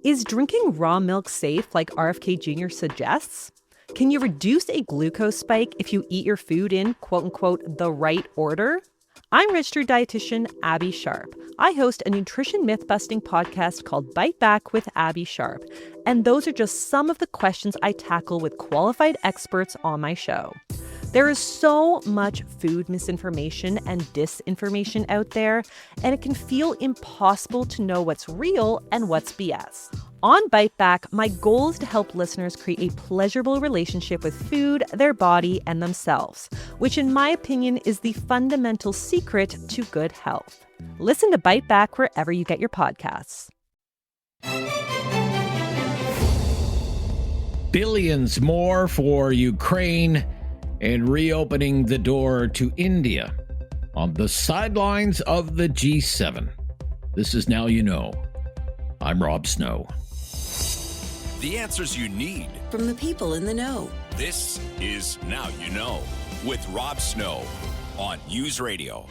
Is drinking raw milk safe like RFK Jr. suggests? Can you reduce a glucose spike if you eat your food in, quote-unquote, the right order? I'm registered dietitian Abby Sharp. I host a nutrition myth-busting podcast called Bite Back with Abby Sharp, and those are just some of the questions I tackle with qualified experts on my show. There is so much food misinformation and disinformation out there, and it can feel impossible to know what's real and what's BS. On Bite Back, my goal is to help listeners create a pleasurable relationship with food, their body, and themselves, which in my opinion is the fundamental secret to good health. Listen to Bite Back wherever you get your podcasts. Billions more for Ukraine and reopening the door to India on the sidelines of the G7. This is Now You Know. I'm Rob Snow. The answers you need from the people in the know. This is Now You Know with Rob Snow on News Radio.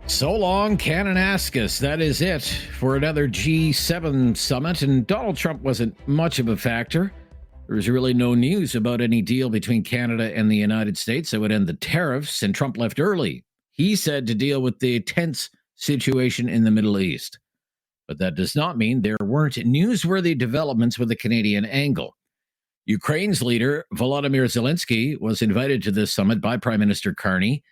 So long, Kananaskis. That is it for another G7 summit, and Donald Trump wasn't much of a factor. There was really no news about any deal between Canada and the United States that would end the tariffs, and Trump left early. He said to deal with the tense situation in the Middle East. But that does not mean there weren't newsworthy developments with a Canadian angle. Ukraine's leader, Volodymyr Zelensky, was invited to this summit by Prime Minister Carney,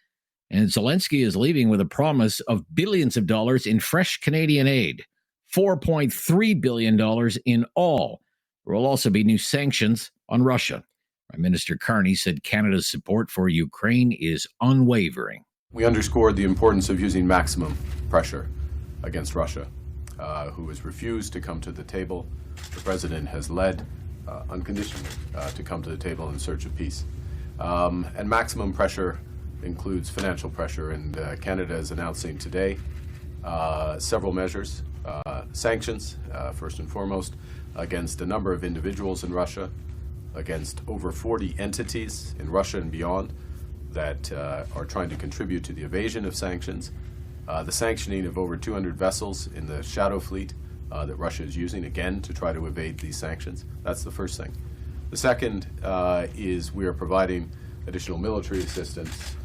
and Zelensky is leaving with a promise of billions of dollars in fresh Canadian aid, $4.3 billion in all. There will also be new sanctions on Russia. Prime Minister Carney said Canada's support for Ukraine is unwavering. We underscored the importance of using maximum pressure against Russia, who has refused to come to the table. The president has led unconditionally to come to the table in search of peace. And maximum pressure includes financial pressure, and Canada is announcing today several measures, sanctions, first and foremost, against a number of individuals in Russia, against over 40 entities in Russia and beyond that are trying to contribute to the evasion of sanctions, the sanctioning of over 200 vessels in the shadow fleet that Russia is using, again, to try to evade these sanctions. That's the first thing. The second is we are providing additional military assistance,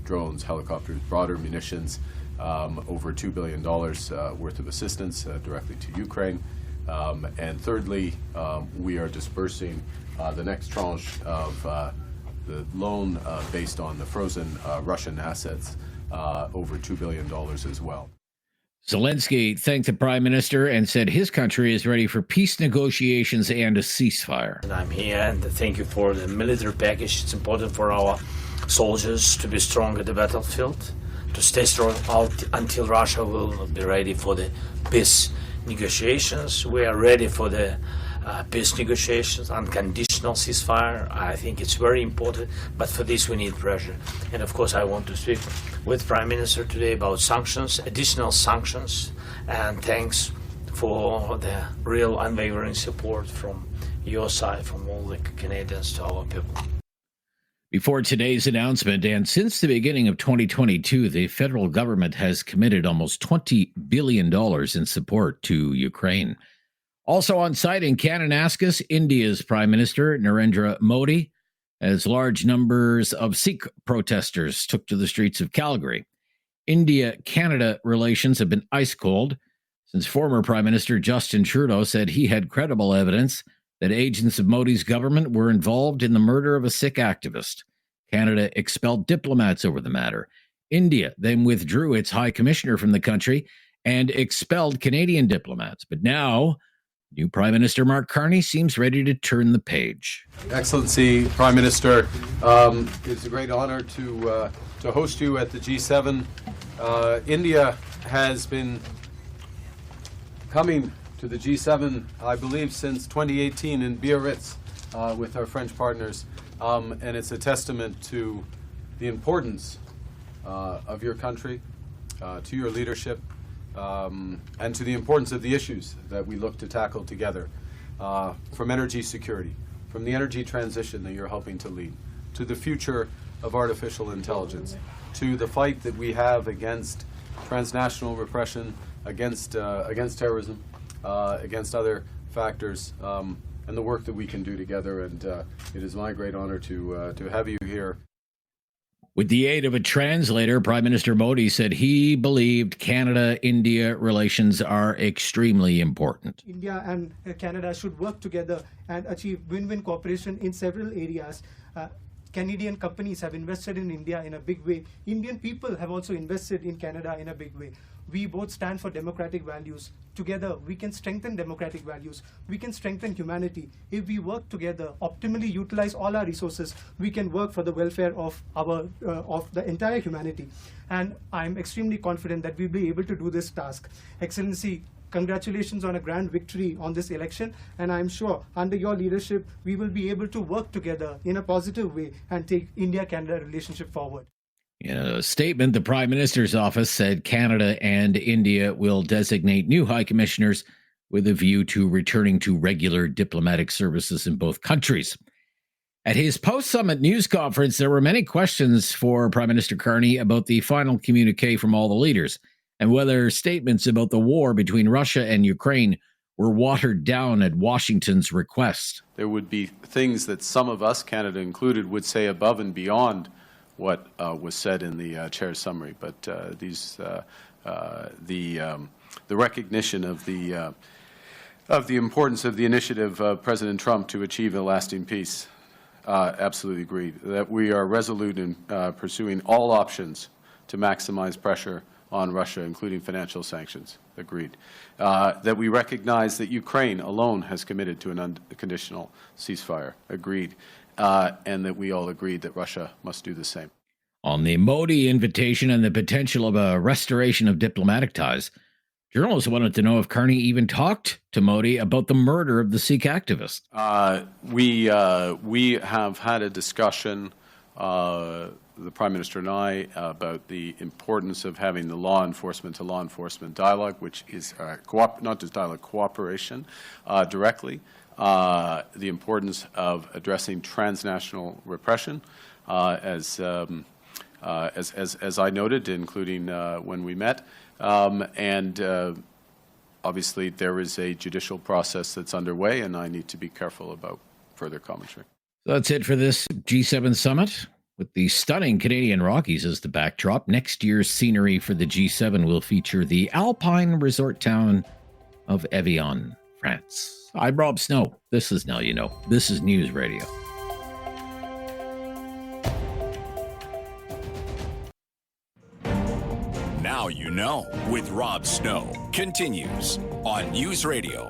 drones, helicopters, broader munitions, over $2 billion worth of assistance directly to Ukraine. And thirdly, we are dispersing the next tranche of the loan based on the frozen Russian assets, over $2 billion as well. Zelensky thanked the Prime Minister and said his country is ready for peace negotiations and a ceasefire. And I'm here, and thank you for the military package. It's important for our soldiers to be strong at the battlefield, to stay strong out until Russia will be ready for the peace negotiations. We are ready for the peace negotiations, unconditional ceasefire. I think it's very important, but for this we need pressure. And of course I want to speak with Prime Minister today about sanctions, additional sanctions, and thanks for the real unwavering support from your side, from all the Canadians to our people. Before today's announcement, and since the beginning of 2022, the federal government has committed almost $20 billion in support to Ukraine. Also on site in Kananaskis, India's Prime Minister Narendra Modi, as large numbers of Sikh protesters took to the streets of Calgary. India-Canada relations have been ice cold since former Prime Minister Justin Trudeau said he had credible evidence that agents of Modi's government were involved in the murder of a Sikh activist. Canada expelled diplomats over the matter. India then withdrew its high commissioner from the country and expelled Canadian diplomats. But now, new Prime Minister Mark Carney seems ready to turn the page. Excellency, Prime Minister, it's a great honor to host you at the G7. India has been coming to the G7, I believe, since 2018 in Biarritz with our French partners, and it's a testament to the importance of your country, to your leadership, and to the importance of the issues that we look to tackle together, from energy security, from the energy transition that you're helping to lead, to the future of artificial intelligence, to the fight that we have against transnational repression, against terrorism, against other factors, and the work that we can do together. And it is my great honor to have you here. With the aid of a translator, Prime Minister Modi said he believed Canada-India relations are extremely important. India and Canada should work together and achieve win-win cooperation in several areas. Canadian companies have invested in India in a big way. Indian people have also invested in Canada in a big way. We both stand for democratic values. Together, we can strengthen democratic values. We can strengthen humanity. If we work together, optimally utilize all our resources, we can work for the welfare of the entire humanity. And I'm extremely confident that we'll be able to do this task. Excellency, congratulations on a grand victory on this election, and I'm sure under your leadership, we will be able to work together in a positive way and take India-Canada relationship forward. In a statement, the Prime Minister's office said Canada and India will designate new high commissioners with a view to returning to regular diplomatic services in both countries. At his post-summit news conference, there were many questions for Prime Minister Carney about the final communique from all the leaders and whether statements about the war between Russia and Ukraine were watered down at Washington's request. There would be things that some of us, Canada included, would say above and beyond what was said in the chair's summary, but the recognition of the importance of the initiative of President Trump to achieve a lasting peace, absolutely agreed. That we are resolute in pursuing all options to maximize pressure on Russia, including financial sanctions, agreed. That we recognize that Ukraine alone has committed to an unconditional ceasefire, agreed. And that we all agreed that Russia must do the same. On the Modi invitation and the potential of a restoration of diplomatic ties, journalists wanted to know if Carney even talked to Modi about the murder of the Sikh activist. We have had a discussion, the Prime Minister and I, about the importance of having the law enforcement to law enforcement dialogue, which is not just dialogue, cooperation directly. The importance of addressing transnational repression, as I noted, including when we met, and obviously there is a judicial process that's underway, and I need to be careful about further commentary. So that's it for this G7 summit. With the stunning Canadian Rockies as the backdrop, next year's scenery for the G7 will feature the alpine resort town of Evian, France. I'm Rob Snow. This is Now You Know. This is News Radio. Now You Know with Rob Snow continues on News Radio.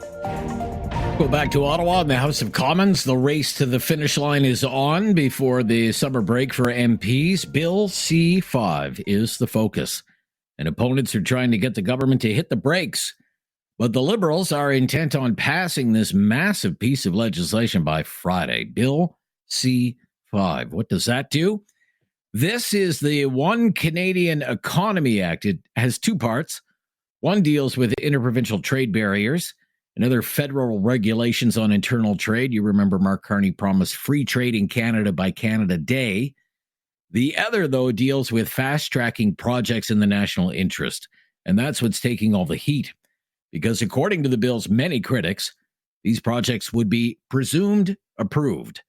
Go back to Ottawa in the House of Commons. The race to the finish line is on before the summer break for MPs. Bill C-5 is the focus, and opponents are trying to get the government to hit the brakes. But the Liberals are intent on passing this massive piece of legislation by Friday. Bill C-5. What does that do? This is the One Canadian Economy Act. It has two parts. One deals with interprovincial trade barriers and other federal regulations on internal trade. You remember Mark Carney promised free trade in Canada by Canada Day. The other, though, deals with fast-tracking projects in the national interest. And that's what's taking all the heat. Because according to the bill's many critics, these projects would be presumed approved.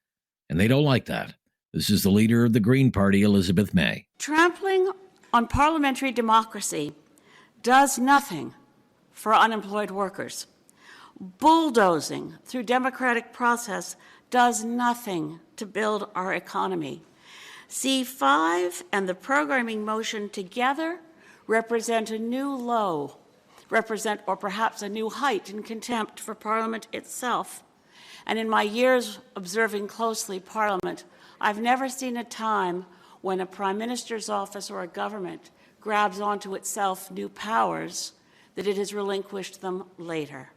And they don't like that. This is the leader of the Green Party, Elizabeth May. Trampling on parliamentary democracy does nothing for unemployed workers. Bulldozing through democratic process does nothing to build our economy. C5 and the programming motion together represent a new low, or perhaps a new height in contempt for Parliament itself. And in my years observing closely Parliament, I've never seen a time when a Prime Minister's office or a government grabs onto itself new powers that it has relinquished them later.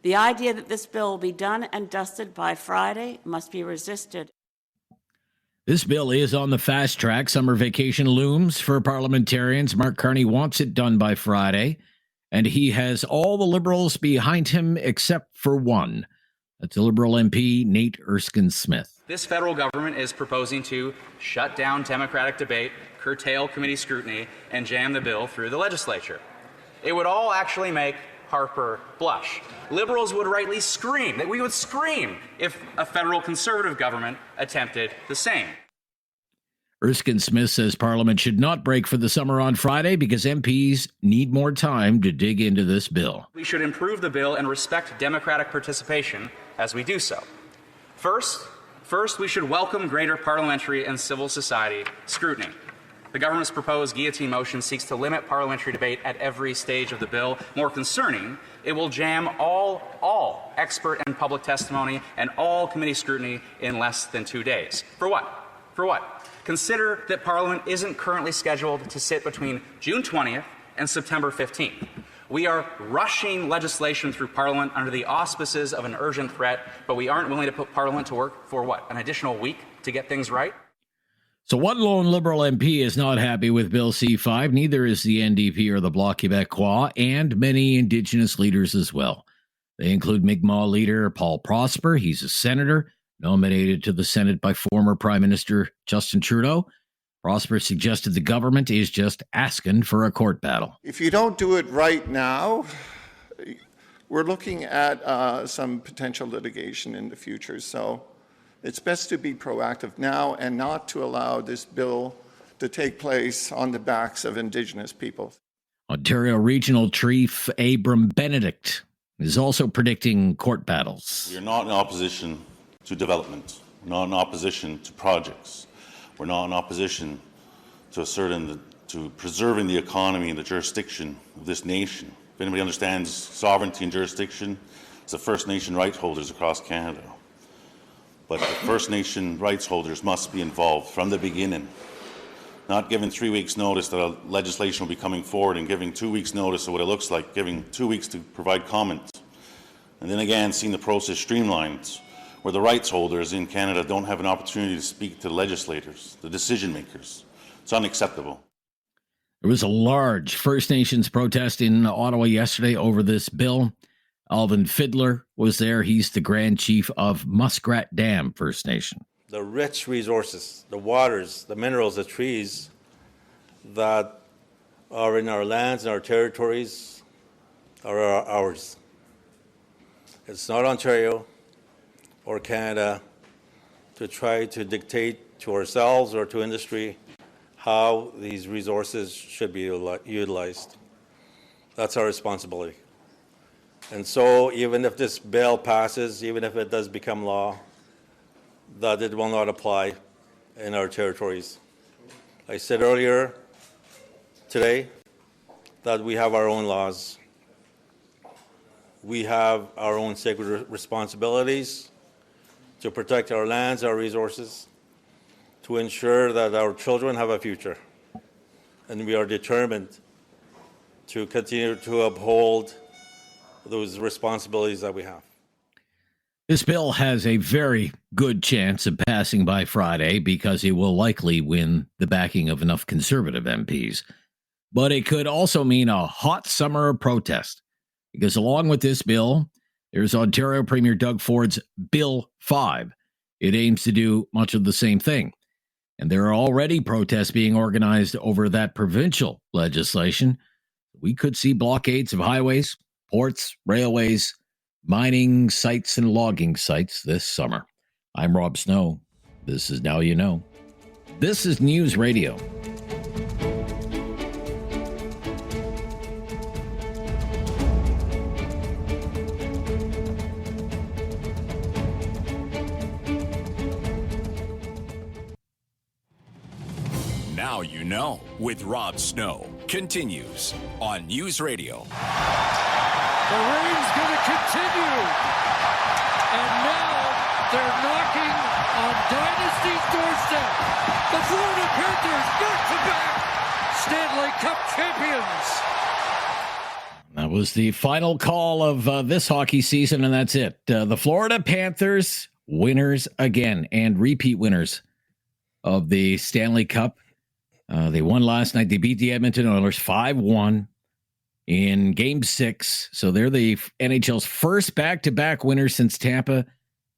The idea that this bill will be done and dusted by Friday must be resisted. This bill is on the fast track. Summer vacation looms for parliamentarians. Mark Carney wants it done by Friday, and he has all the Liberals behind him except for one. That's Liberal MP Nate Erskine-Smith. This federal government is proposing to shut down democratic debate, curtail committee scrutiny, and jam the bill through the legislature. It would all actually make Harper blush. Liberals would rightly scream, that we would scream if a federal conservative government attempted the same. Erskine Smith says Parliament should not break for the summer on Friday because MPs need more time to dig into this bill. We should improve the bill and respect Democratic participation as we do so. First, we should welcome greater parliamentary and civil society scrutiny. The government's proposed guillotine motion seeks to limit parliamentary debate at every stage of the bill. More concerning, it will jam all expert and public testimony and all committee scrutiny in less than 2 days. For what? Consider that Parliament isn't currently scheduled to sit between June 20th and September 15th. We are rushing legislation through Parliament under the auspices of an urgent threat, but we aren't willing to put Parliament to work for what, an additional week to get things right? So one lone Liberal MP is not happy with Bill C-5. Neither is the NDP or the Bloc Québécois, and many Indigenous leaders as well. They include Mi'kmaq leader Paul Prosper. He's a senator nominated to the Senate by former Prime Minister Justin Trudeau. Prosper suggested the government is just asking for a court battle. If you don't do it right now, we're looking at some potential litigation in the future. So it's best to be proactive now and not to allow this bill to take place on the backs of Indigenous people. Ontario Regional Chief Abram Benedict is also predicting court battles. We are not in opposition to development. We're not in opposition to projects. We're not in opposition to preserving the economy and the jurisdiction of this nation. If anybody understands sovereignty and jurisdiction, it's the First Nation rights holders across Canada. But the First Nation rights holders must be involved from the beginning. Not giving 3 weeks notice that legislation will be coming forward and giving 2 weeks notice of what it looks like, giving 2 weeks to provide comments. And then again, seeing the process streamlined, where the rights holders in Canada don't have an opportunity to speak to the legislators, the decision makers. It's unacceptable. There was a large First Nations protest in Ottawa yesterday over this bill. Alvin Fiddler was there. He's the Grand Chief of Muskrat Dam First Nation. The rich resources, the waters, the minerals, the trees that are in our lands and our territories are ours. It's not Ontario or Canada to try to dictate to ourselves or to industry how these resources should be utilized. That's our responsibility. And so even if this bill passes, even if it does become law, that it will not apply in our territories. I said earlier today that we have our own laws. We have our own sacred responsibilities to protect our lands, our resources, to ensure that our children have a future. And we are determined to continue to uphold those responsibilities that we have. This bill has a very good chance of passing by Friday because it will likely win the backing of enough Conservative MPs. But it could also mean a hot summer of protest, because along with this bill, there's Ontario Premier Doug Ford's Bill 5. It aims to do much of the same thing. And there are already protests being organized over that provincial legislation. We could see blockades of highways, ports, railways, mining sites, and logging sites this summer. I'm Rob Snow. This is Now You Know. This is News Radio. Now You Know with Rob Snow continues on News Radio. The rain's going to continue. And now they're knocking on Dynasty's doorstep. The Florida Panthers back-to-back Stanley Cup champions. That was the final call of this hockey season, and that's it. The Florida Panthers, winners again, and repeat winners of the Stanley Cup. They won last night. They beat the Edmonton Oilers 5-1 in Game 6. So they're the NHL's first back-to-back winner since Tampa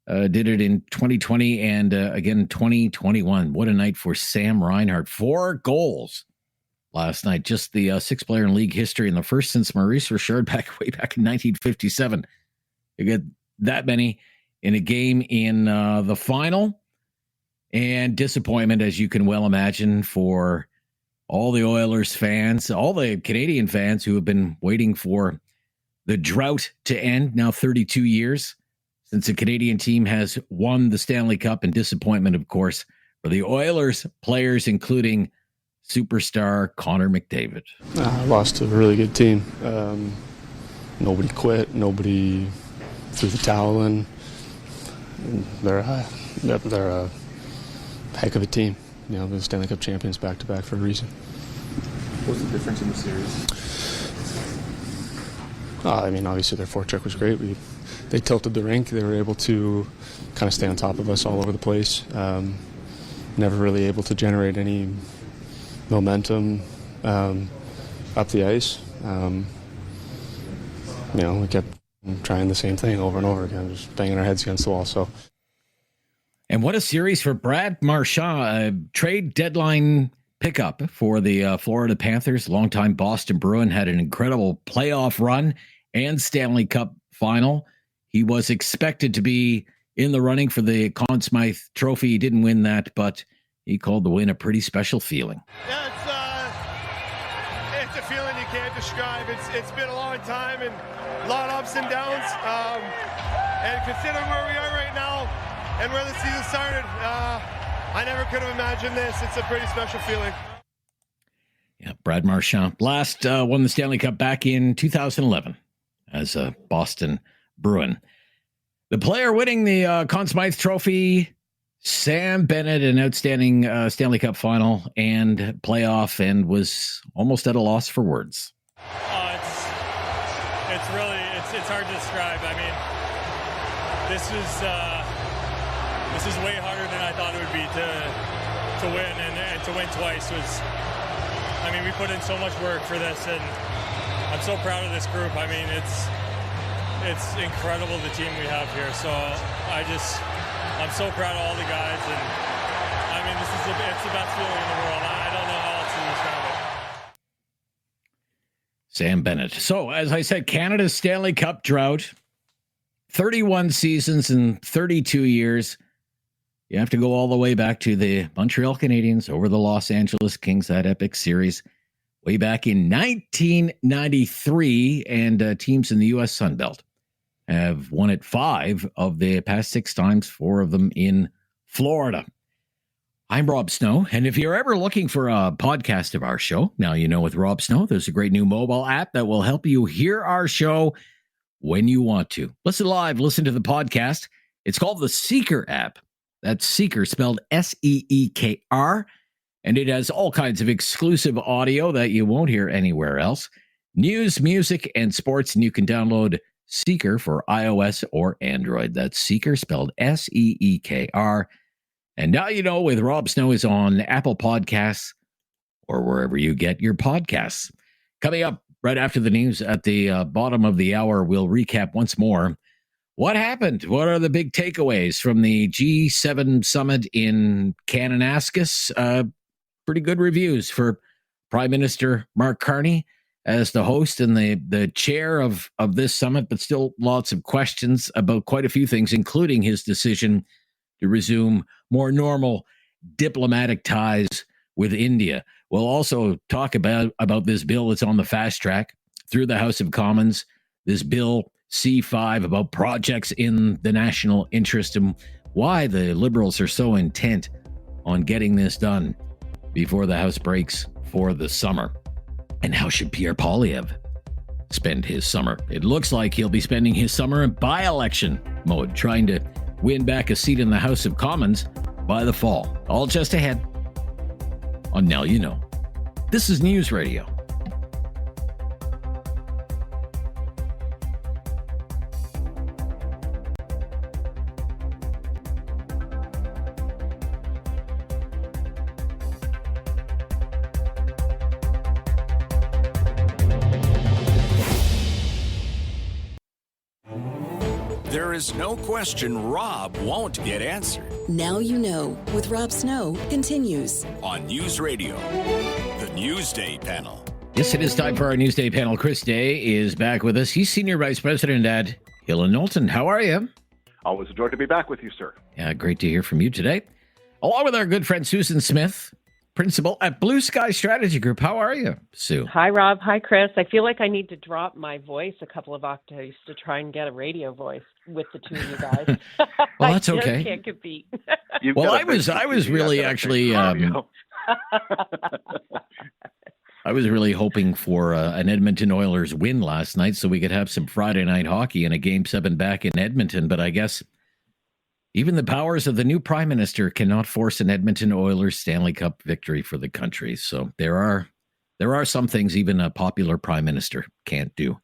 did it in 2020 and again 2021. What a night for Sam Reinhart. 4 goals last night. Just the sixth player in league history and the first since Maurice Richard way back in 1957. You get that many in a game in the final. And disappointment, as you can well imagine, for all the Oilers fans, all the Canadian fans who have been waiting for the drought to end, now 32 years since the Canadian team has won the Stanley Cup, and disappointment, of course, for the Oilers players, including superstar Connor McDavid. Lost to a really good team. Nobody quit. Nobody threw the towel in. They're a heck of a team. You know, the Stanley Cup champions back-to-back for a reason. What's the difference in the series? I mean, obviously their forecheck was great. They tilted the rink. They were able to kind of stay on top of us all over the place. Never really able to generate any momentum up the ice. You know, we kept trying the same thing over and over again, just banging our heads against the wall. So. And what a series for Brad Marchand, a trade deadline pickup for the Florida Panthers. Longtime Boston Bruin, had an incredible playoff run and Stanley Cup final. He was expected to be in the running for the Conn Smythe Trophy. He didn't win that, but he called the win a pretty special feeling. Yeah, it's a feeling you can't describe. It's been a long time and a lot of ups and downs. And considering where we are right now, and where the season started, I never could have imagined this. It's a pretty special feeling. Yeah, Brad Marchand last won the Stanley Cup back in 2011 as a Boston Bruin. The player winning the Conn Smythe Trophy, Sam Bennett, an outstanding Stanley Cup final and playoff, and was almost at a loss for words. It's hard to describe. I mean, this is way harder than I thought it would be to win, and to win twice was, I mean, we put in so much work for this, and I'm so proud of this group. I mean, it's incredible, the team we have here. So I'm so proud of all the guys, and I mean, it's the best feeling in the world. I don't know how else to describe it. Sam Bennett. So, as I said, Canada's Stanley Cup drought, 31 seasons and 32 years. You have to go all the way back to the Montreal Canadiens over the Los Angeles Kings, that epic series way back in 1993. And teams in the U.S. Sunbelt have won it 5 of the past 6 times, 4 of them in Florida. I'm Rob Snow, and if you're ever looking for a podcast of our show, now you know with Rob Snow, there's a great new mobile app that will help you hear our show when you want to. Listen live, listen to the podcast. It's called the Seeker app. That's Seeker, spelled Seekr, and it has all kinds of exclusive audio that you won't hear anywhere else. News, music, and sports, and you can download Seeker for iOS or Android. That's Seeker, spelled Seekr. And now you know with Rob Snow is on Apple Podcasts or wherever you get your podcasts. Coming up right after the news at the bottom of the hour, we'll recap once more what happened. What are the big takeaways from the G7 summit in Kananaskis? Pretty good reviews for Prime Minister Mark Carney as the host and the chair of this summit, but still lots of questions about quite a few things, including his decision to resume more normal diplomatic ties with India. We'll also talk about this bill that's on the fast track through the House of Commons, this bill C5 about projects in the national interest and why the Liberals are so intent on getting this done before the House breaks for the summer. And how should Pierre Poilievre spend his summer? It looks like he'll be spending his summer in by-election mode, trying to win back a seat in the House of Commons by the fall. All just ahead on Now You Know. This is News Radio. there is no question Rob won't get answered. Now You Know with Rob Snow continues On News Radio, the Newsday Panel. Yes, it is time for our Newsday Panel. Chris Day is back with us. He's Senior Vice President at Hill & Knowlton. How are you? Always a joy to be back with you, sir. Yeah, great to hear from you today. Along with our good friend Susan Smith, Principal at Blue Sky Strategy Group. How are you, Sue? Hi, Rob. Hi, Chris. I feel like I need to drop my voice a couple of octaves to try and get a radio voice with the two of you guys. Well, that's I okay. just can't compete. Well, I was really actually I was really hoping for an Edmonton Oilers win last night so we could have some Friday night hockey and a Game 7 back in Edmonton. But I guess even the powers of the new Prime Minister cannot force an Edmonton Oilers Stanley Cup victory for the country. So there are some things even a popular Prime Minister can't do.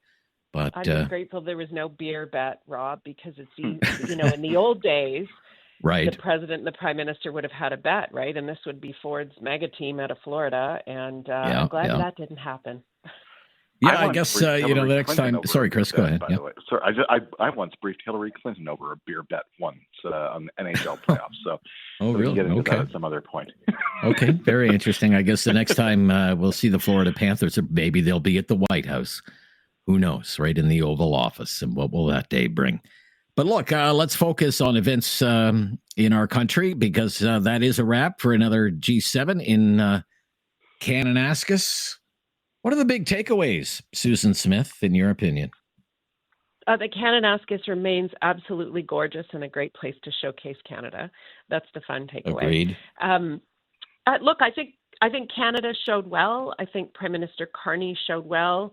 But I'm just grateful there was no beer bet, Rob, because it's, in the old days, right, the president and the prime minister would have had a bet, right? And this would be Ford's mega team out of Florida. And I'm glad that didn't happen. Yeah, I guess, the next time. Sorry, Chris, go ahead. By the way. Sorry, I once briefed Hillary Clinton over a beer bet once on NHL playoffs. So really? We can get into that at some other point. Okay, very interesting. I guess the next time we'll see the Florida Panthers, or maybe they'll be at the White House. Who knows, right in the Oval Office, and what will that day bring? But look, let's focus on events in our country, because that is a wrap for another G7 in Kananaskis. What are the big takeaways, Susan Smith, in your opinion? The Kananaskis remains absolutely gorgeous and a great place to showcase Canada. That's the fun takeaway. Agreed. Look, I think Canada showed well. I think Prime Minister Carney showed well,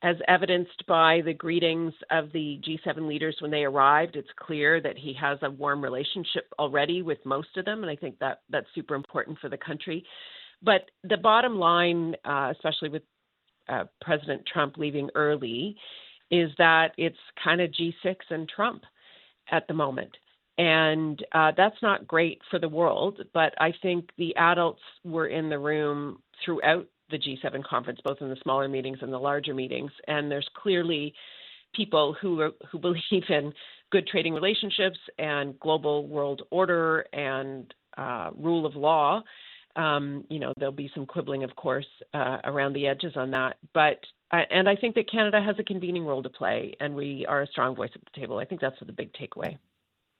as evidenced by the greetings of the G7 leaders when they arrived. It's clear that he has a warm relationship already with most of them, and I think that's super important for the country. But the bottom line, especially with President Trump leaving early, is that it's kind of G6 and Trump at the moment. And that's not great for the world, but I think the adults were in the room throughout the G7 conference, both in the smaller meetings and the larger meetings. And there's clearly people who believe in good trading relationships and global world order and rule of law. There'll be some quibbling, of course, around the edges on that. But and I think that Canada has a convening role to play, and we are a strong voice at the table. I think that's the big takeaway.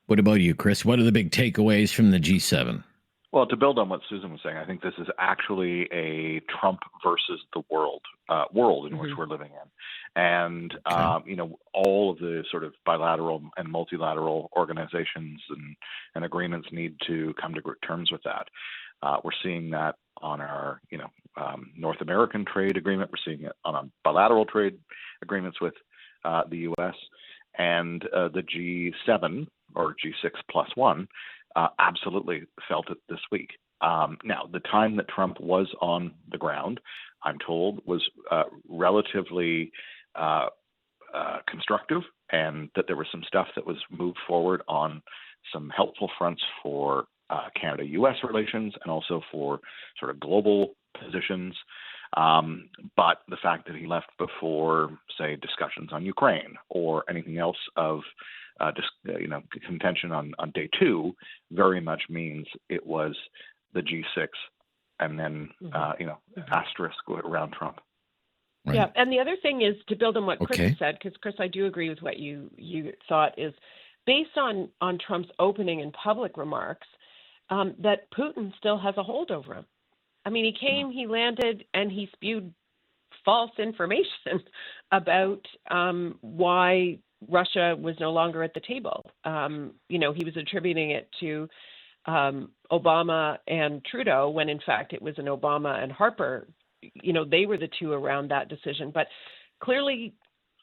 What about you, Chris? What are the big takeaways from the G7? Well, to build on what Susan was saying, I think this is actually a Trump versus the world in which we're living in. And, all of the sort of bilateral and multilateral organizations and agreements need to come to terms with that. We're seeing that on our, North American trade agreement. We're seeing it on our bilateral trade agreements with the U.S. and the G7 or G6 plus one absolutely felt it this week. Now, the time that Trump was on the ground, I'm told, was relatively constructive, and that there was some stuff that was moved forward on some helpful fronts for Canada-U.S. relations and also for sort of global positions. But the fact that he left before, say, discussions on Ukraine or anything else of contention on day two very much means it was the G6 and then, asterisk around Trump. Right. Yeah, and the other thing is to build on what Chris said, because Chris, I do agree with what you thought, is based on Trump's opening and public remarks, that Putin still has a hold over him. I mean, he came, he landed, and he spewed false information about why Russia was no longer at the table. He was attributing it to Obama and Trudeau, when in fact it was an Obama and Harper. They were the two around that decision. But clearly,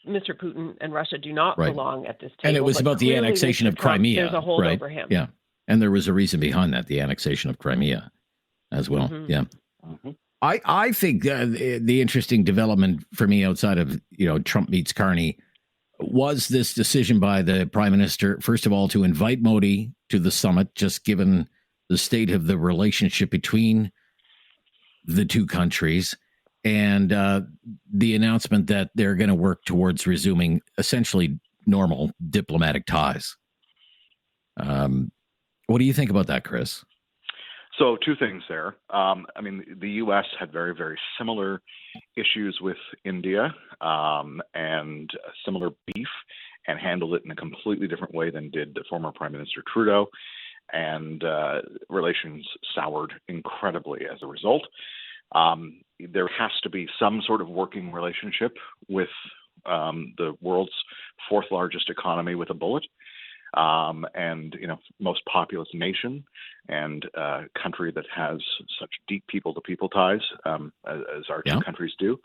Mr. Putin and Russia do not belong at this table. And it was about the annexation of Crimea. There's a hold over him. Yeah. And there was a reason behind that, the annexation of Crimea as well. Mm-hmm. Yeah. Mm-hmm. I think the interesting development for me outside of, Trump meets Carney was this decision by the Prime Minister, first of all, to invite Modi to the summit, just given the state of the relationship between the two countries, and the announcement that they're going to work towards resuming essentially normal diplomatic ties. What do you think about that, Chris? So two things there. The U.S. had very, very similar issues with India and similar beef, and handled it in a completely different way than did the former Prime Minister Trudeau. And relations soured incredibly as a result. There has to be some sort of working relationship with the world's fourth largest economy with a bullet. And most populous nation and country that has such deep people-to-people ties as our two countries do.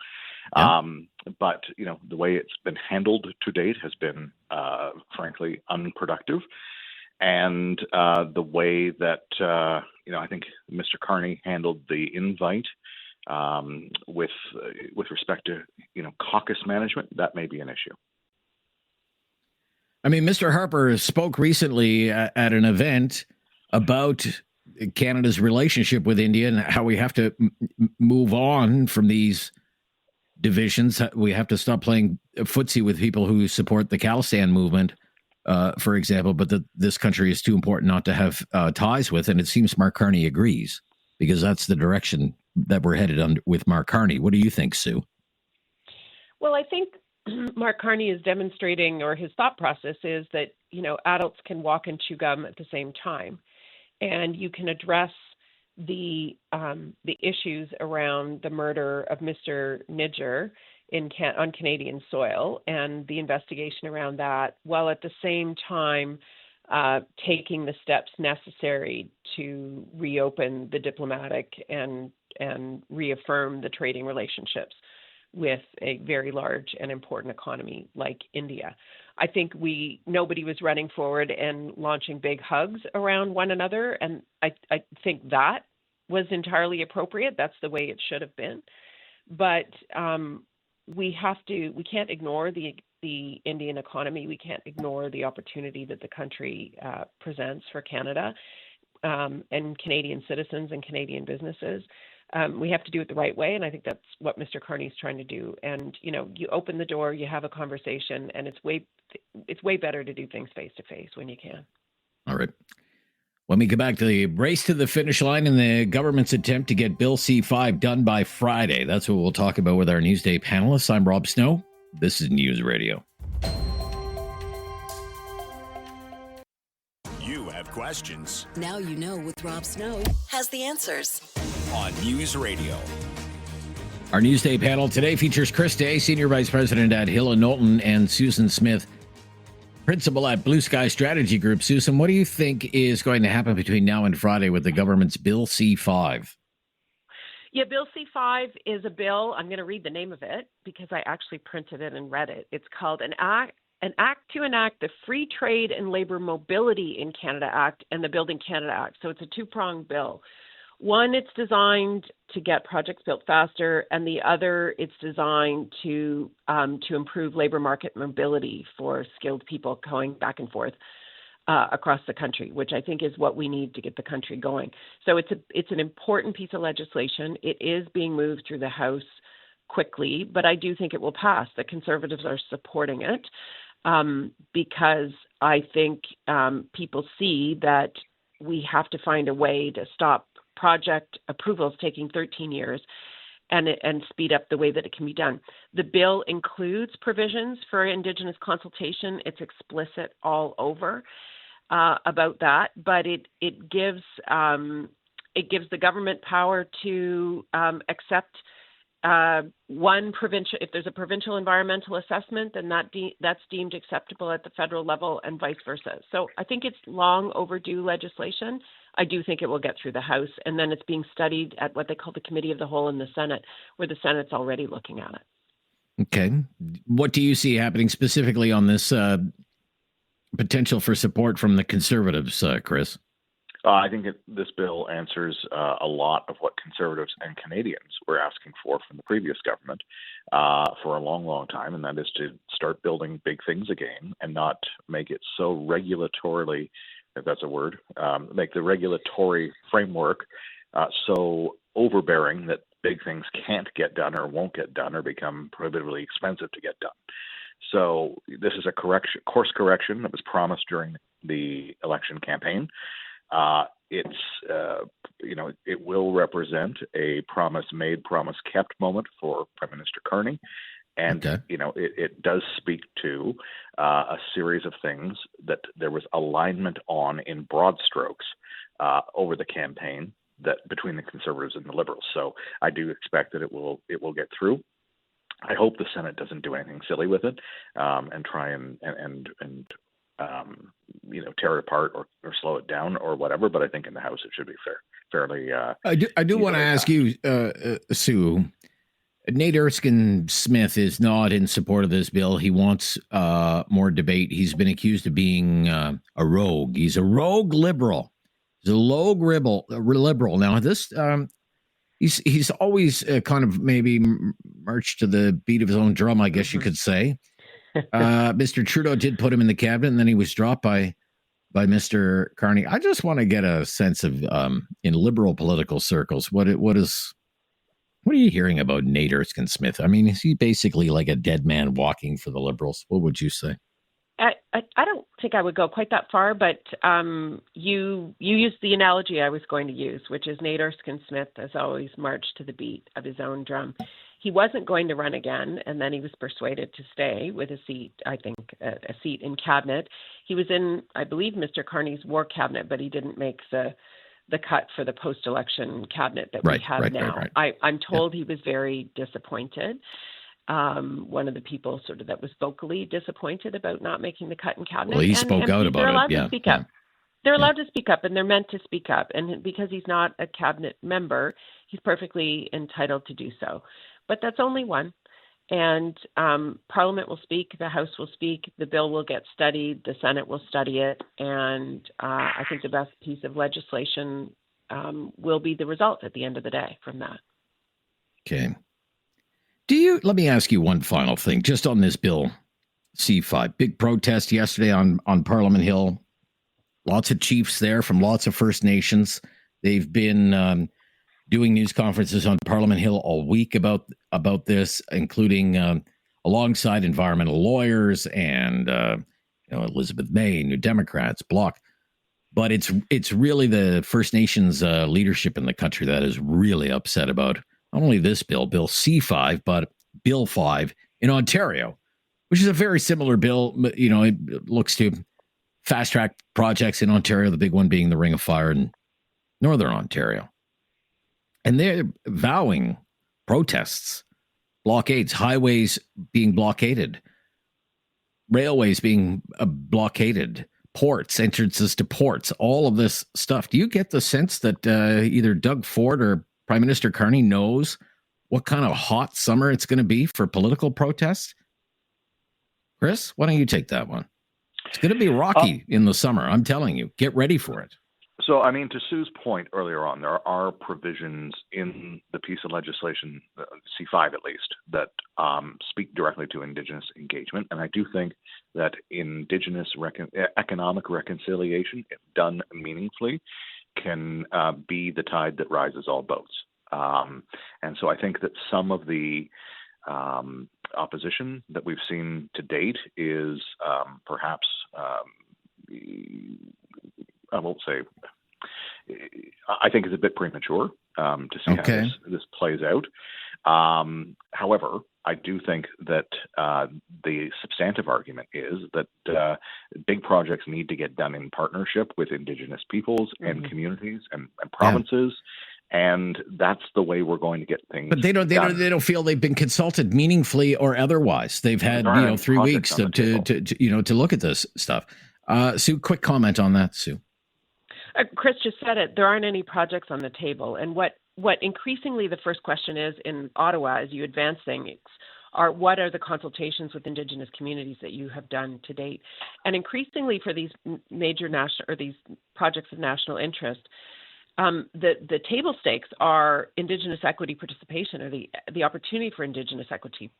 But the way it's been handled to date has been frankly unproductive, and the way that I think Mr. Carney handled the invite with respect to caucus management, that may be an issue. I mean, Mr. Harper spoke recently at an event about Canada's relationship with India and how we have to move on from these divisions. We have to stop playing footsie with people who support the Khalistan movement, for example, but that this country is too important not to have ties with. And it seems Mark Carney agrees, because that's the direction that we're headed on with Mark Carney. What do you think, Sue? Well, I think Mark Carney is demonstrating, or his thought process is that, adults can walk and chew gum at the same time, and you can address the issues around the murder of Mr. Niger on Canadian soil and the investigation around that, while at the same time taking the steps necessary to reopen the diplomatic and reaffirm the trading relationships with a very large and important economy like India. I think nobody was running forward and launching big hugs around one another, and I think that was entirely appropriate. That's the way it should have been. But we can't ignore the Indian economy. We can't ignore the opportunity that the country presents for Canada and Canadian citizens and Canadian businesses. We have to do it the right way, and I think that's what Mr. Carney is trying to do. And you open the door, you have a conversation, and it's way better to do things face to face when you can. All right. When we get back to the race to the finish line and the government's attempt to get Bill C-5 done by Friday, that's what we'll talk about with our Newsday panelists. I'm Rob Snow. This is News Radio. You have questions. Now you know with Rob Snow has the answers. On News Radio. Our Newsday panel today features Chris Day, Senior Vice President at Hill & Knowlton, and Susan Smith, Principal at Blue Sky Strategy Group. Susan, what do you think is going to happen between now and Friday with the government's Bill C-5? Yeah, Bill C-5 is a bill. I'm going to read the name of it because I actually printed it and read it. It's called an act to enact the Free Trade and Labor Mobility in Canada Act and the Building Canada Act. So it's a two-pronged bill. One, it's designed to get projects built faster, and the other, it's designed to improve labor market mobility for skilled people going back and forth across the country, which I think is what we need to get the country going. So it's an important piece of legislation. It is being moved through the House quickly, but I do think it will pass. The Conservatives are supporting it because I think people see that we have to find a way to stop project approvals taking 13 years and speed up the way that it can be done. The bill includes provisions for Indigenous consultation. It's explicit all over about that, but it gives the government power to accept one provincial. If there's a provincial environmental assessment, then that's deemed acceptable at the federal level, and vice versa. So I think it's long overdue legislation. I do think it will get through the House, and then it's being studied at what they call the Committee of the Whole in the Senate, where the Senate's already looking at it. Okay. What do you see happening specifically on this potential for support from the Conservatives, Chris? I think this bill answers a lot of what Conservatives and Canadians were asking for from the previous government for a long, long time, and that is to start building big things again and not make it so regulatorily, if that's a word, make the regulatory framework so overbearing that big things can't get done or won't get done or become prohibitively expensive to get done. So this is a course correction that was promised during the election campaign. It will represent a promise made, promise kept moment for Prime Minister Carney. And, it does speak to a series of things that there was alignment on in broad strokes over the campaign that between the Conservatives and the Liberals. So I do expect that it will get through. I hope the Senate doesn't do anything silly with it and try and tear it apart or slow it down or whatever. But I think in the House it should be fairly. I do want to ask you, Sue. Nate Erskine-Smith is not in support of this bill. He wants more debate. He's been accused of being a rogue. He's a rogue liberal. He's a rogue liberal. Now, this he's always kind of maybe marched to the beat of his own drum, I guess you could say. Mr. Trudeau did put him in the cabinet, and then he was dropped by Mr. Carney. I just want to get a sense of in liberal political circles what are you hearing about Nate Erskine-Smith? I mean, is he basically like a dead man walking for the Liberals? What would you say? I don't think I would go quite that far, but you used the analogy I was going to use, which is Nate Erskine-Smith has always marched to the beat of his own drum. He wasn't going to run again, and then he was persuaded to stay with a seat, I think, a seat in cabinet. He was in, I believe, Mr. Carney's war cabinet, but he didn't make the cut for the post-election cabinet that we have now. Right. I'm told he was very disappointed. One of the people sort of that was vocally disappointed about not making the cut in cabinet. Well, he spoke out about it. They're allowed to speak up. They're allowed to speak up, and they're meant to speak up. And because he's not a cabinet member, he's perfectly entitled to do so. But that's only one. And Parliament will speak, the House will speak, the bill will get studied, the Senate will study it, and I think the best piece of legislation will be the result at the end of the day from that. Okay. Let me ask you one final thing, just on this bill, C5. Big protest yesterday on Parliament Hill. Lots of chiefs there from lots of First Nations. They've been doing news conferences on Parliament Hill all week about this, including alongside environmental lawyers and Elizabeth May, New Democrats, Bloc. But it's really the First Nations leadership in the country that is really upset about not only this bill, Bill C5, but Bill 5 in Ontario, which is a very similar bill. It looks to fast track projects in Ontario, the big one being the Ring of Fire in Northern Ontario. And they're vowing protests, blockades, highways being blockaded, railways being blockaded, ports, entrances to ports, all of this stuff. Do you get the sense that either Doug Ford or Prime Minister Carney knows what kind of hot summer it's going to be for political protests? Chris, why don't you take that one? It's going to be rocky in the summer. I'm telling you, get ready for it. So, I mean, to Sue's point earlier on, there are provisions in the piece of legislation, C5 at least, that speak directly to Indigenous engagement. And I do think that Indigenous economic reconciliation, if done meaningfully, can be the tide that rises all boats. And so I think that some of the opposition that we've seen to date is perhaps, I won't say, I think it's a bit premature to see how this plays out. However, I do think that the substantive argument is that big projects need to get done in partnership with Indigenous peoples and communities and provinces. And that's the way we're going to get things. But they don't feel they've been consulted meaningfully or otherwise. They've had 3 weeks to look at this stuff. Sue, quick comment on that, Sue. Chris just said it. There aren't any projects on the table. And what increasingly the first question is in Ottawa as you advance things are what are the consultations with Indigenous communities that you have done to date? And increasingly for these major national or these projects of national interest, the table stakes are Indigenous equity participation or the opportunity for Indigenous equity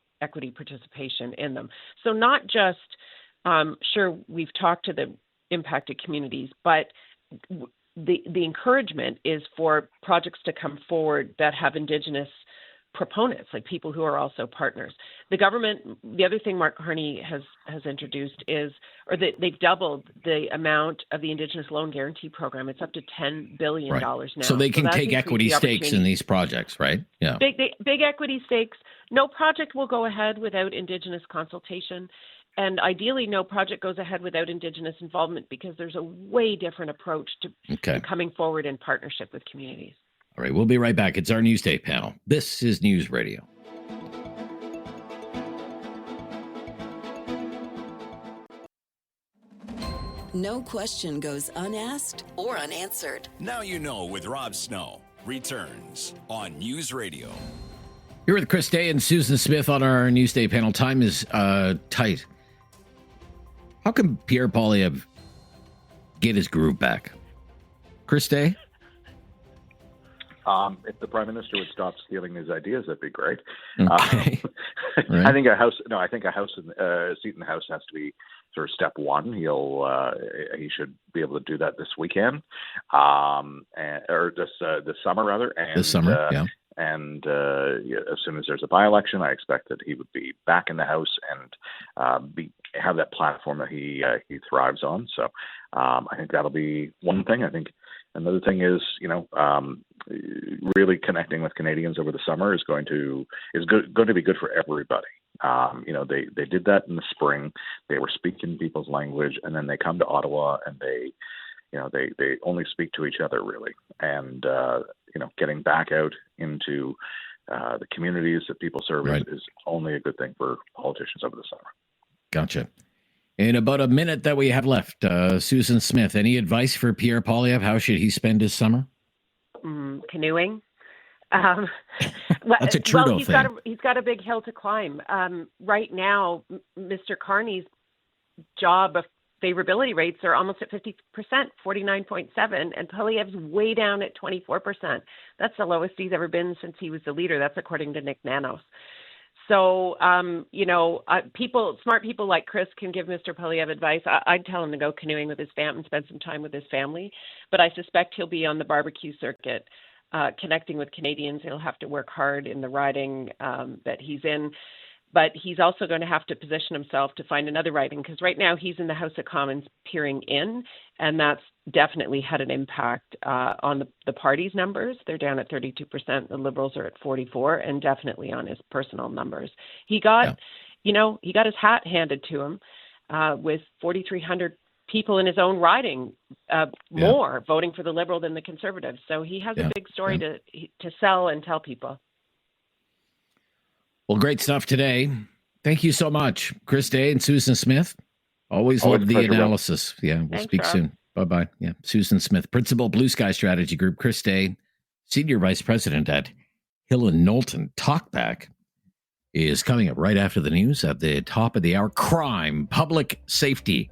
participation in them. So not just, sure, we've talked to the impacted communities, but the encouragement is for projects to come forward that have Indigenous proponents, like people who are also partners. The government, the other thing Mark Carney has introduced is, or they've doubled the amount of the Indigenous Loan Guarantee Program. It's up to $10 billion now. So they can take equity stakes in these projects, right? Yeah. Big equity stakes. No project will go ahead without Indigenous consultation. And ideally, no project goes ahead without Indigenous involvement, because there's a way different approach to coming forward in partnership with communities. All right, we'll be right back. It's our Newsday panel. This is News Radio. No question goes unasked or unanswered. Now You Know with Rob Snow returns on News Radio. Here with Chris Day and Susan Smith on our Newsday panel. Time is tight. How can Pierre Poilievre get his groove back? Chris Day? If the Prime Minister would stop stealing his ideas, that'd be great. Okay. Right. I think a seat in the House has to be sort of step one. He should be able to do that this weekend, or this summer rather. And, this summer, yeah. And as soon as there's a by-election, I expect that he would be back in the House and have that platform that he thrives on. So I think that'll be one thing. I think another thing is, really connecting with Canadians over the summer is going to be good for everybody. They did that in the spring. They were speaking people's language, and then they come to Ottawa and they only speak to each other really. And getting back out into the communities that people serve is only a good thing for politicians over the summer. Gotcha. In about a minute that we have left, Susan Smith, any advice for Pierre Poilievre? How should he spend his summer? Canoeing. That's a Trudeau thing. He's got a big hill to climb. Right now, Mr. Carney's job of favorability rates are almost at 50%, 49.7%, and Poilievre's way down at 24%. That's the lowest he's ever been since he was the leader. That's according to Nick Nanos. So, smart people like Chris can give Mr. Poilievre advice. I'd tell him to go canoeing with his family and spend some time with his family. But I suspect he'll be on the barbecue circuit, connecting with Canadians. He'll have to work hard in the riding that he's in. But he's also going to have to position himself to find another riding, because right now he's in the House of Commons peering in, and that's definitely had an impact on the party's numbers. They're down at 32%. The Liberals are at 44%, and definitely on his personal numbers. He got his hat handed to him with 4,300 people in his own riding more voting for the Liberal than the Conservatives. So he has a big story to sell and tell people. Well, great stuff today. Thank you so much, Chris Day and Susan Smith. Always love the analysis. Rob. Yeah, we'll speak soon. Bye-bye. Yeah, Susan Smith, Principal, Blue Sky Strategy Group. Chris Day, Senior Vice President at Hill and Knowlton. Talkback is coming up right after the news at the top of the hour. Crime, public safety,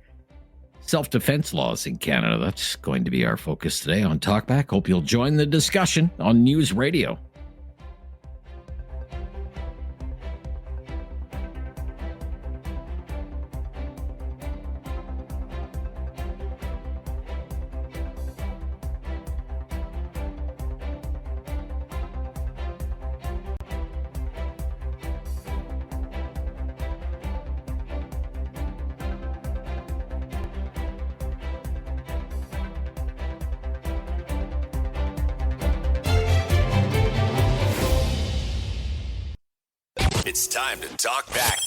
self-defense laws in Canada. That's going to be our focus today on Talkback. Hope you'll join the discussion on News Radio. It's time to talk back.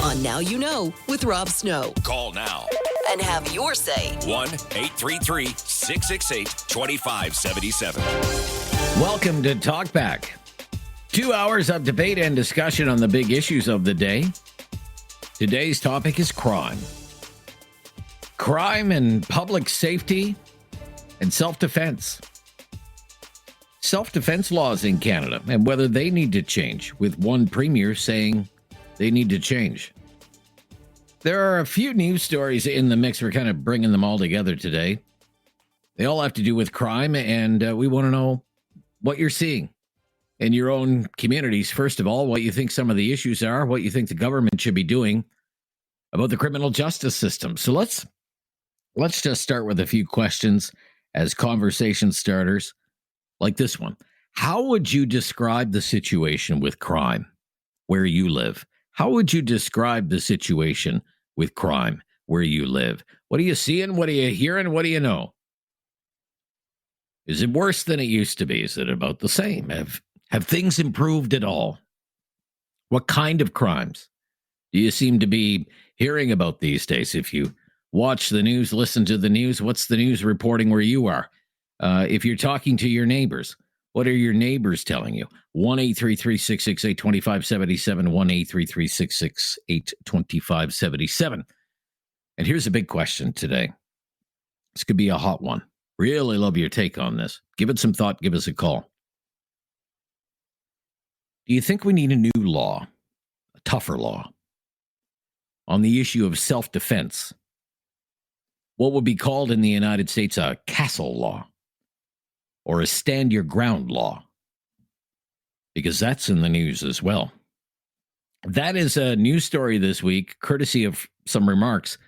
On Now You Know with Rob Snow. Call now And have your say. 1-833-668-2577. Welcome to Talkback. 2 hours of debate and discussion on the big issues of the day. Today's topic is crime. Crime and public safety and self-defense. Self-defense laws in Canada and whether they need to change, with one premier saying they need to change. There are a few news stories in the mix. We're kind of bringing them all together today. They all have to do with crime, and we want to know what you're seeing in your own communities. First of all, what you think some of the issues are, what you think the government should be doing about the criminal justice system. So let's just start with a few questions as conversation starters. Like this one. How would you describe the situation with crime where you live? How would you describe the situation with crime where you live? What are you seeing? What are you hearing? What do you know? Is it worse than it used to be? Is it about the same? Have things improved at all? What kind of crimes do you seem to be hearing about these days? If you watch the news, listen to the news, what's the news reporting where you are? If you're talking to your neighbors, what are your neighbors telling you? 1-833-668-2577, 1-833-668-2577. And here's a big question today. This could be a hot one. Really love your take on this. Give it some thought. Give us a call. Do you think we need a new law, a tougher law, on the issue of self-defense? What would be called in the United States a castle law or a stand-your-ground law? Because that's in the news as well. That is a news story this week, courtesy of some remarks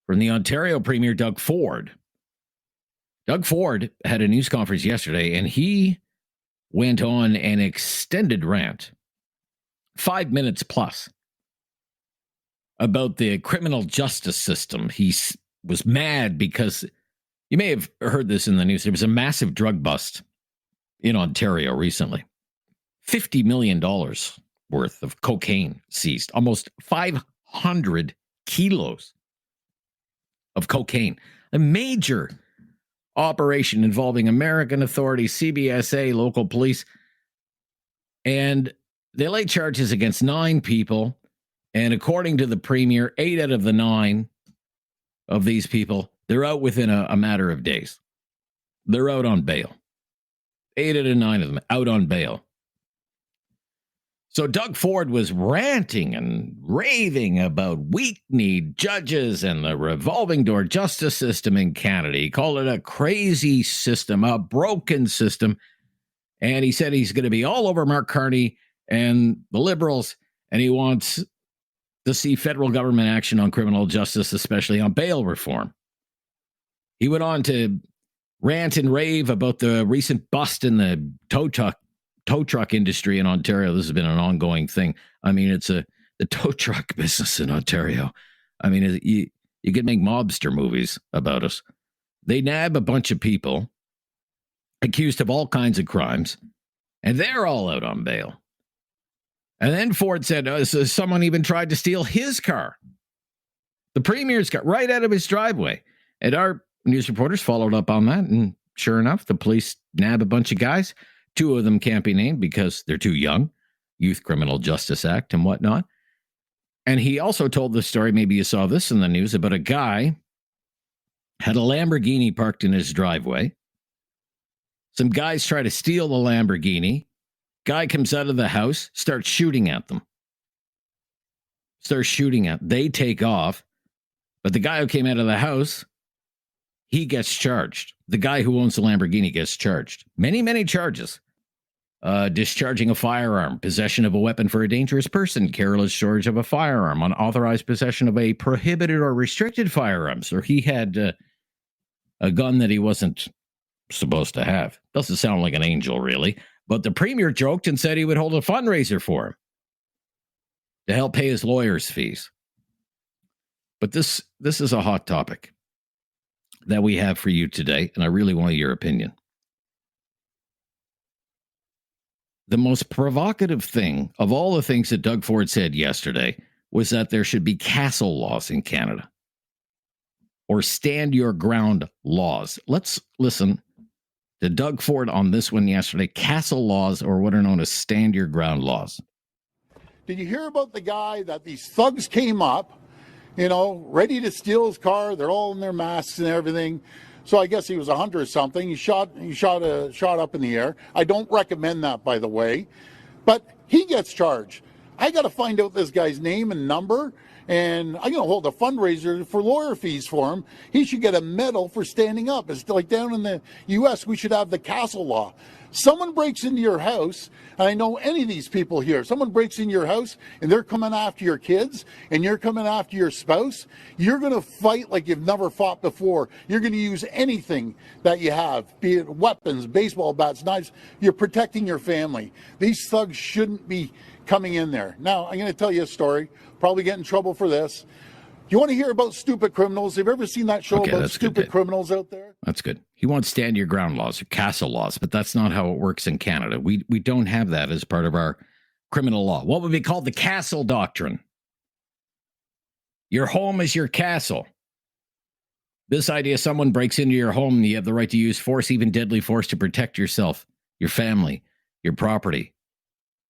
from the Ontario Premier Doug Ford. Doug Ford had a news conference yesterday, and he went on an extended rant, 5 minutes plus, about the criminal justice system. He was mad because, you may have heard this in the news, there was a massive drug bust in Ontario recently. $50 million worth of cocaine seized, almost 500 kilos of cocaine. A major operation involving American authorities, CBSA, local police, and they laid charges against 9 people, and according to the Premier, 8 out of the 9 of these people, they're out within a matter of days. They're out on bail. 8 out of 9 of them out on bail. So Doug Ford was ranting and raving about weak-kneed judges and the revolving door justice system in Canada. He called it a crazy system, a broken system. And he said he's going to be all over Mark Carney and the Liberals, and he wants to see federal government action on criminal justice, especially on bail reform. He went on to rant and rave about the recent bust in the tow truck industry in Ontario. This has been an ongoing thing. I mean, it's the tow truck business in Ontario. I mean, you could make mobster movies about us. They nab a bunch of people accused of all kinds of crimes, and they're all out on bail. And then Ford said, so someone even tried to steal his car, the Premier's car, right out of his driveway. And our news reporters followed up on that, and sure enough, the police nab a bunch of guys. 2 of them can't be named because they're too young, Youth Criminal Justice Act and whatnot. And he also told the story, maybe you saw this in the news, about a guy had a Lamborghini parked in his driveway. Some guys try to steal the Lamborghini. Guy comes out of the house, starts shooting at them. They take off. But the guy who came out of the house, he gets charged. The guy who owns the Lamborghini gets charged. Many, many charges. Discharging a firearm, possession of a weapon for a dangerous person, careless storage of a firearm, unauthorized possession of a prohibited or restricted firearm. So he had a gun that he wasn't supposed to have. Doesn't sound like an angel, really. But the Premier joked and said he would hold a fundraiser for him to help pay his lawyer's fees. But this is a hot topic that we have for you today, and I really want your opinion. The most provocative thing of all the things that Doug Ford said yesterday was that there should be castle laws in Canada, or stand your ground laws. Let's listen to Doug Ford on this one yesterday. Castle laws, or what are known as stand your ground laws. Did you hear about the guy that these thugs came up, ready to steal his car? They're all in their masks and everything. So I guess he was a hunter or something. He shot up in the air. I don't recommend that, by the way. But he gets charged. I got to find out this guy's name and number and I'm going to hold a fundraiser for lawyer fees for him. He should get a medal for standing up. It's like down in the U.S., we should have the castle law. Someone breaks into your house, and I know any of these people here, someone breaks in your house and they're coming after your kids and you're coming after your spouse, you're going to fight like you've never fought before. You're going to use anything that you have, be it weapons, baseball bats, knives. You're protecting your family. These thugs shouldn't be coming in there. Now, I'm going to tell you a story, probably get in trouble for this. You want to hear about stupid criminals? Have you ever seen that show about stupid criminals out there? That's good. He wants stand your ground laws or castle laws, but that's not how it works in Canada. We don't have that as part of our criminal law. What would be called the castle doctrine? Your home is your castle. This idea, someone breaks into your home and you have the right to use force, even deadly force, to protect yourself, your family, your property.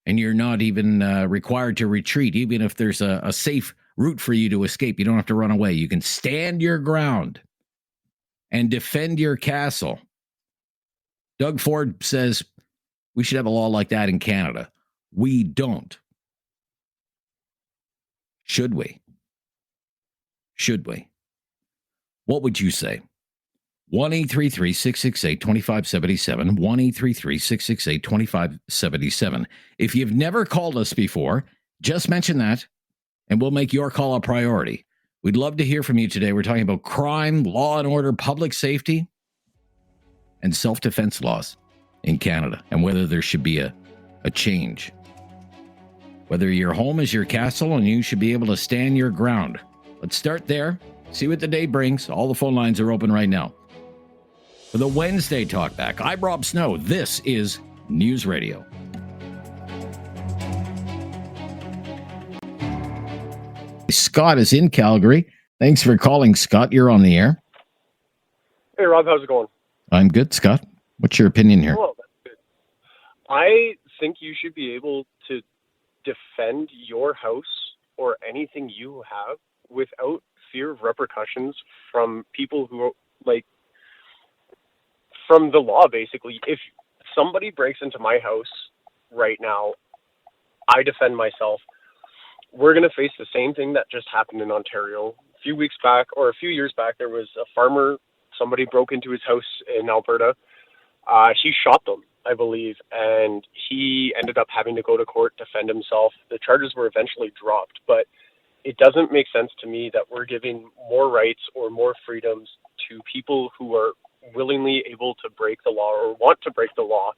And you're not even required to retreat, even if there's a safe route for you to escape. You don't have to run away. You can stand your ground and defend your castle. Doug Ford says we should have a law like that in Canada. We don't. Should we? Should we? What would you say? 1-833-668-2577, 1-833-668-2577. If you've never called us before, just mention that, and we'll make your call a priority. We'd love to hear from you today. We're talking about crime, law and order, public safety, and self-defense laws in Canada, and whether there should be a change. Whether your home is your castle and you should be able to stand your ground. Let's start there. See what the day brings. All the phone lines are open right now. For the Wednesday Talkback, I'm Rob Snow. This is News Radio. Scott is in Calgary. Thanks for calling, Scott. You're on the air. Hey, Rob. How's it going? I'm good, Scott. What's your opinion here? Well, that's good. I think you should be able to defend your house or anything you have without fear of repercussions from people who, from the law, basically. If somebody breaks into my house right now, I defend myself. We're going to face the same thing that just happened in Ontario. A few years back, there was a farmer, somebody broke into his house in Alberta. He shot them, I believe, and he ended up having to go to court, defend himself. The charges were eventually dropped, but it doesn't make sense to me that we're giving more rights or more freedoms to people who are willingly able to break the law or want to break the law.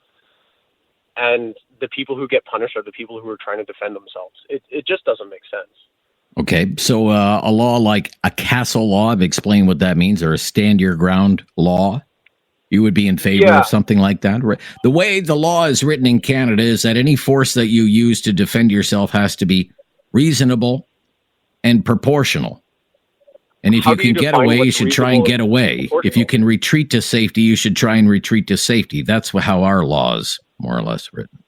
And the people who get punished are the people who are trying to defend themselves. It just doesn't make sense. Okay, so a law like a castle law, I've explained what that means, or a stand your ground law, you would be in favor of something like that? The way the law is written in Canada is that any force that you use to defend yourself has to be reasonable and proportional. And if you can get away, you should try and get away. If you can retreat to safety, you should try and retreat to safety. That's how our law is more or less written.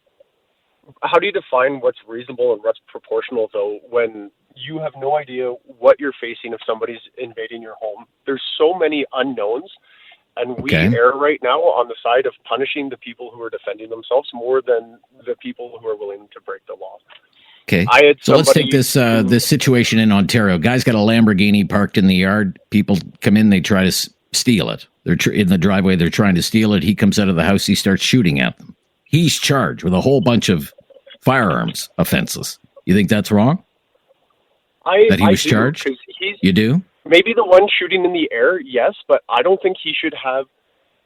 How do you define what's reasonable and what's proportional, though, when you have no idea what you're facing if somebody's invading your home? There's so many unknowns, and we err right now on the side of punishing the people who are defending themselves more than the people who are willing to break the law. Okay, so let's take this this situation in Ontario. Guy's got a Lamborghini parked in the yard. People come in, they try to steal it. They're in the driveway, they're trying to steal it. He comes out of the house, he starts shooting at them. He's charged with a whole bunch of firearms offenses. You think that's wrong? That he was charged? You do? Maybe the one shooting in the air, yes, but I don't think he should have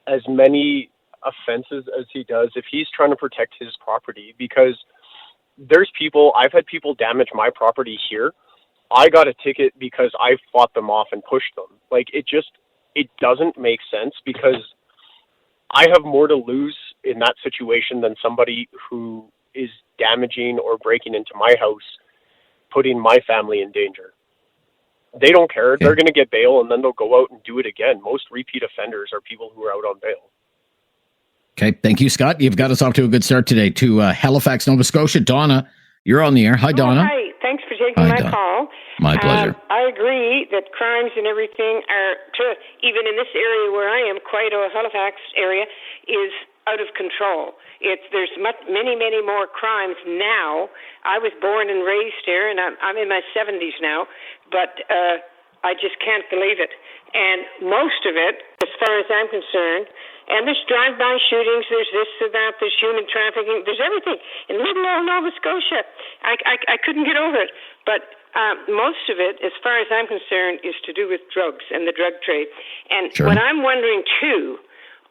as many offenses as he does if he's trying to protect his property, because I've had people damage my property here. I got a ticket because I fought them off and pushed them. It doesn't make sense, because I have more to lose in that situation than somebody who is damaging or breaking into my house, putting my family in danger. They don't care. They're going to get bail, and then they'll go out and do it again. Most repeat offenders are people who are out on bail. Okay, thank you, Scott. You've got us off to a good start today. To Halifax, Nova Scotia. Donna, you're on the air. Hi, Donna. Hi, thanks for taking my call. My pleasure. I agree that crimes and everything are, even in this area where I am, Halifax area, is out of control. There's many more crimes now. I was born and raised here, and I'm in my 70s now, but I just can't believe it. And most of it, as far as I'm concerned, and there's drive-by shootings, there's this or that, there's human trafficking, there's everything. In Little Old Nova Scotia, I couldn't get over it. But most of it, as far as I'm concerned, is to do with drugs and the drug trade. And what I'm wondering, too,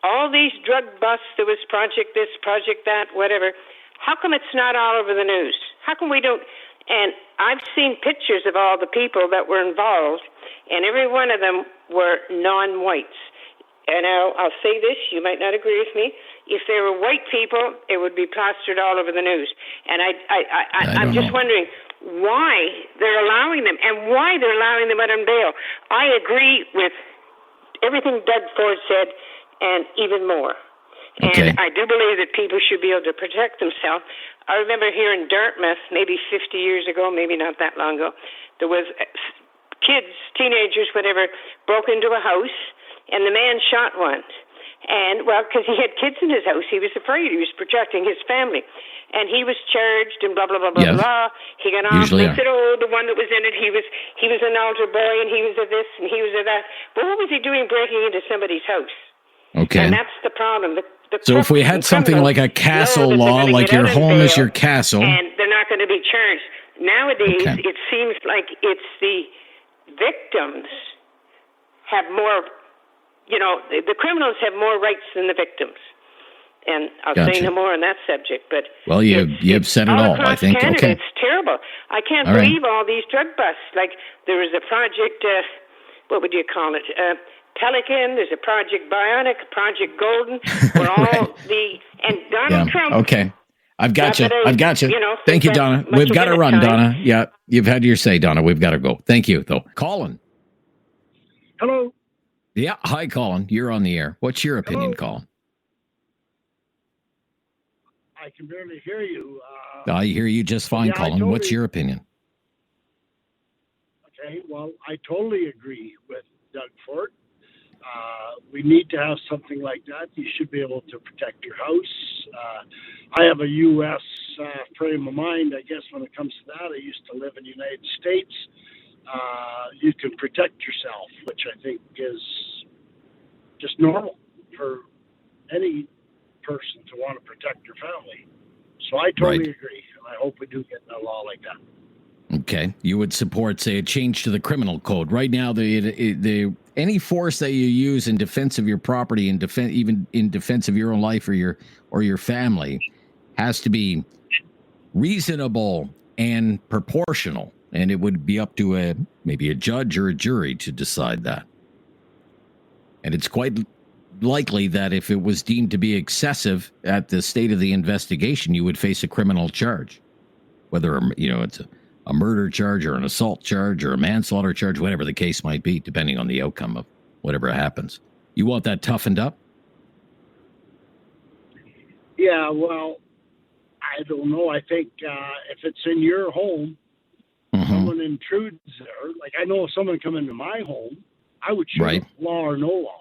all these drug busts, there was project this, project that, whatever, how come it's not all over the news? How come we don't? And I've seen pictures of all the people that were involved, and every one of them were non-whites. And I'll say this, you might not agree with me. If they were white people, it would be plastered all over the news. And I'm just wondering why they're allowing them and why they're allowing them out on bail. I agree with everything Doug Ford said and even more. And I do believe that people should be able to protect themselves. I remember here in Dartmouth, maybe 50 years ago, maybe not that long ago, there was kids, teenagers, whatever, broke into a house, and the man shot one. And, well, because he had kids in his house, he was afraid. He was protecting his family. And he was charged and blah, blah, blah, blah, blah. He got off. They said, oh, the one that was in it, he was an altar boy, and he was a this, and he was a that. But what was he doing breaking into somebody's house? Okay. And that's the problem. So if we had something like a castle law, like your home is your castle. And they're not going to be charged. Nowadays, it seems like it's the victims have more, the criminals have more rights than the victims. And I'll say no more on that subject. But well, you've said it all, I think. Canada, it's terrible. I can't believe all these drug busts. Like there was a project, what would you call it? Pelican, there's a Project Bionic, Project Golden, where all and Donald Trump. Okay. I've got you. Thank you, Donna. We've got to run, Donna. Yeah, you've had your say, Donna. We've got to go. Thank you, though. Colin. Hello. Yeah. Hi, Colin. You're on the air. What's your opinion, Colin? I can barely hear you. I hear you just fine, Colin. What's your opinion? Okay. Well, I totally agree with Doug Ford. We need to have something like that. You should be able to protect your house. I have a U.S. Frame of mind, I guess, when it comes to that. I used to live in the United States. You can protect yourself, which I think is just normal for any person to want to protect your family. So I totally agree, and I hope we do get a law like that. Okay. You would support, say, a change to the criminal code. Right now, the any force that you use in defense of your property, even in defense of your own life or your family, has to be reasonable and proportional. And it would be up to maybe a judge or a jury to decide that. And it's quite likely that if it was deemed to be excessive at the state of the investigation, you would face a criminal charge, whether it's a murder charge or an assault charge or a manslaughter charge, whatever the case might be, depending on the outcome of whatever happens. You want that toughened up? Yeah, well, I don't know. I think if it's in your home, someone intrudes there. Like I know if someone come into my home, I would shoot them, law or no law.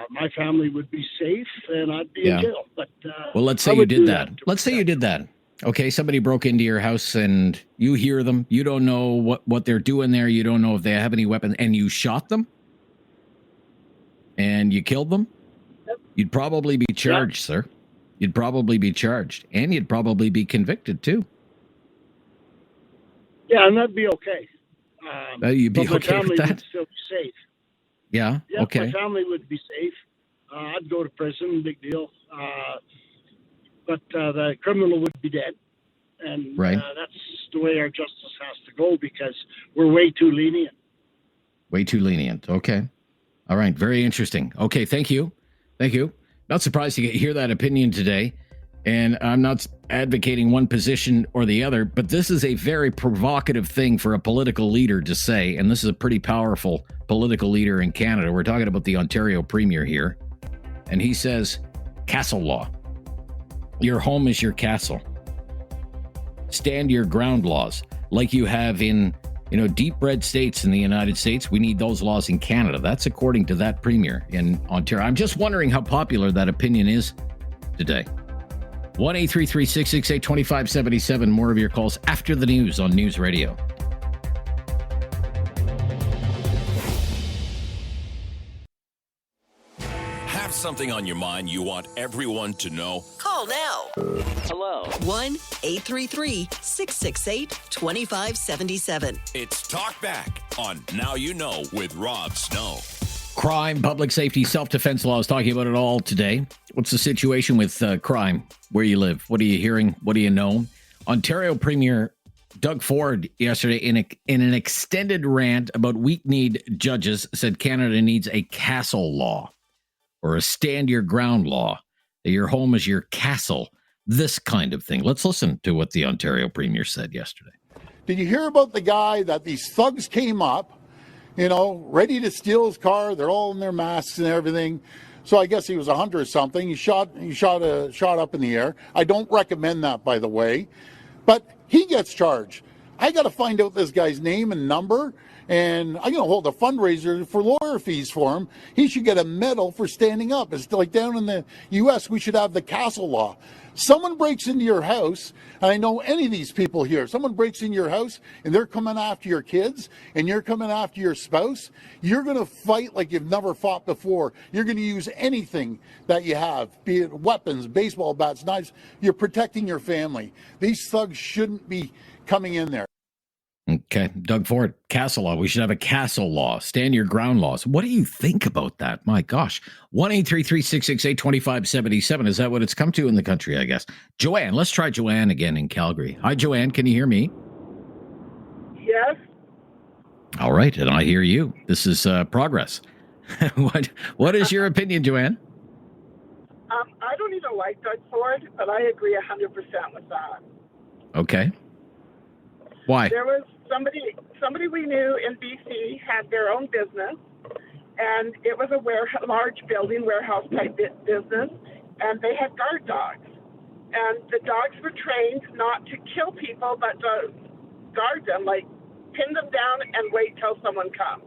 My family would be safe and I'd be in jail. But well, let's say you did that. Let's say you did that. Okay, somebody broke into your house and you hear them. You don't know what they're doing there. You don't know if they have any weapons, and you shot them and you killed them. Yep. You'd probably be charged, sir. You'd probably be charged, and you'd probably be convicted too. Yeah, and that'd be okay. You'd be but okay my family with that? would still be safe. Yeah. Okay. My family would be safe. I'd go to prison, big deal. But the criminal would be dead. And that's the way our justice has to go because we're way too lenient. Way too lenient. Okay. All right. Very interesting. Okay. Thank you. Not surprised to hear that opinion today. And I'm not advocating one position or the other, but this is a very provocative thing for a political leader to say. And this is a pretty powerful political leader in Canada. We're talking about the Ontario Premier here. And he says, castle law. Your home is your castle. Stand your ground laws like you have in deep red states in the United States, we need those laws in Canada. That's according to that premier in Ontario. I'm just wondering how popular that opinion is today. 1-833-668-2577. More of your calls after the news on News Radio. Have something on your mind you want everyone to know? Call now. Hello. 1-833-668-2577. It's Talk Back on Now You Know with Rob Snow. Crime, public safety, self-defense laws, talking about it all today. What's the situation with crime where you live? What are you hearing? What do you know? Ontario Premier Doug Ford yesterday in an extended rant about weak-kneed judges said Canada needs a castle law or a stand-your-ground law. Your home is your castle, this kind of thing. Let's listen to what the Ontario Premier said yesterday. Did you hear about the guy that these thugs came up, ready to steal his car? They're all in their masks and everything. So I guess he was 100 or something. He shot up in the air. I don't recommend that, by the way. But he gets charged. I got to find out this guy's name and number, and I'm going to hold a fundraiser for lawyer fees for him. He should get a medal for standing up. It's like down in the U.S., we should have the castle law. Someone breaks into your house, and I know any of these people here, someone breaks into your house, and they're coming after your kids, and you're coming after your spouse, you're going to fight like you've never fought before. You're going to use anything that you have, be it weapons, baseball bats, knives. You're protecting your family. These thugs shouldn't be coming in there. Okay, Doug Ford, castle law. We should have a castle law, stand your ground laws. What do you think about that? My gosh. 1-833-668-2577. Is that what it's come to in the country, I guess? Joanne, let's try Joanne again in Calgary. Hi, Joanne. Can you hear me? Yes. All right, and I hear you. This is progress. What is your opinion, Joanne? I don't even like Doug Ford, but I agree 100% with that. Okay. Why? There was somebody we knew in BC had their own business, and it was a large building, warehouse type business, and they had guard dogs. And the dogs were trained not to kill people, but to guard them, like pin them down and wait till someone comes.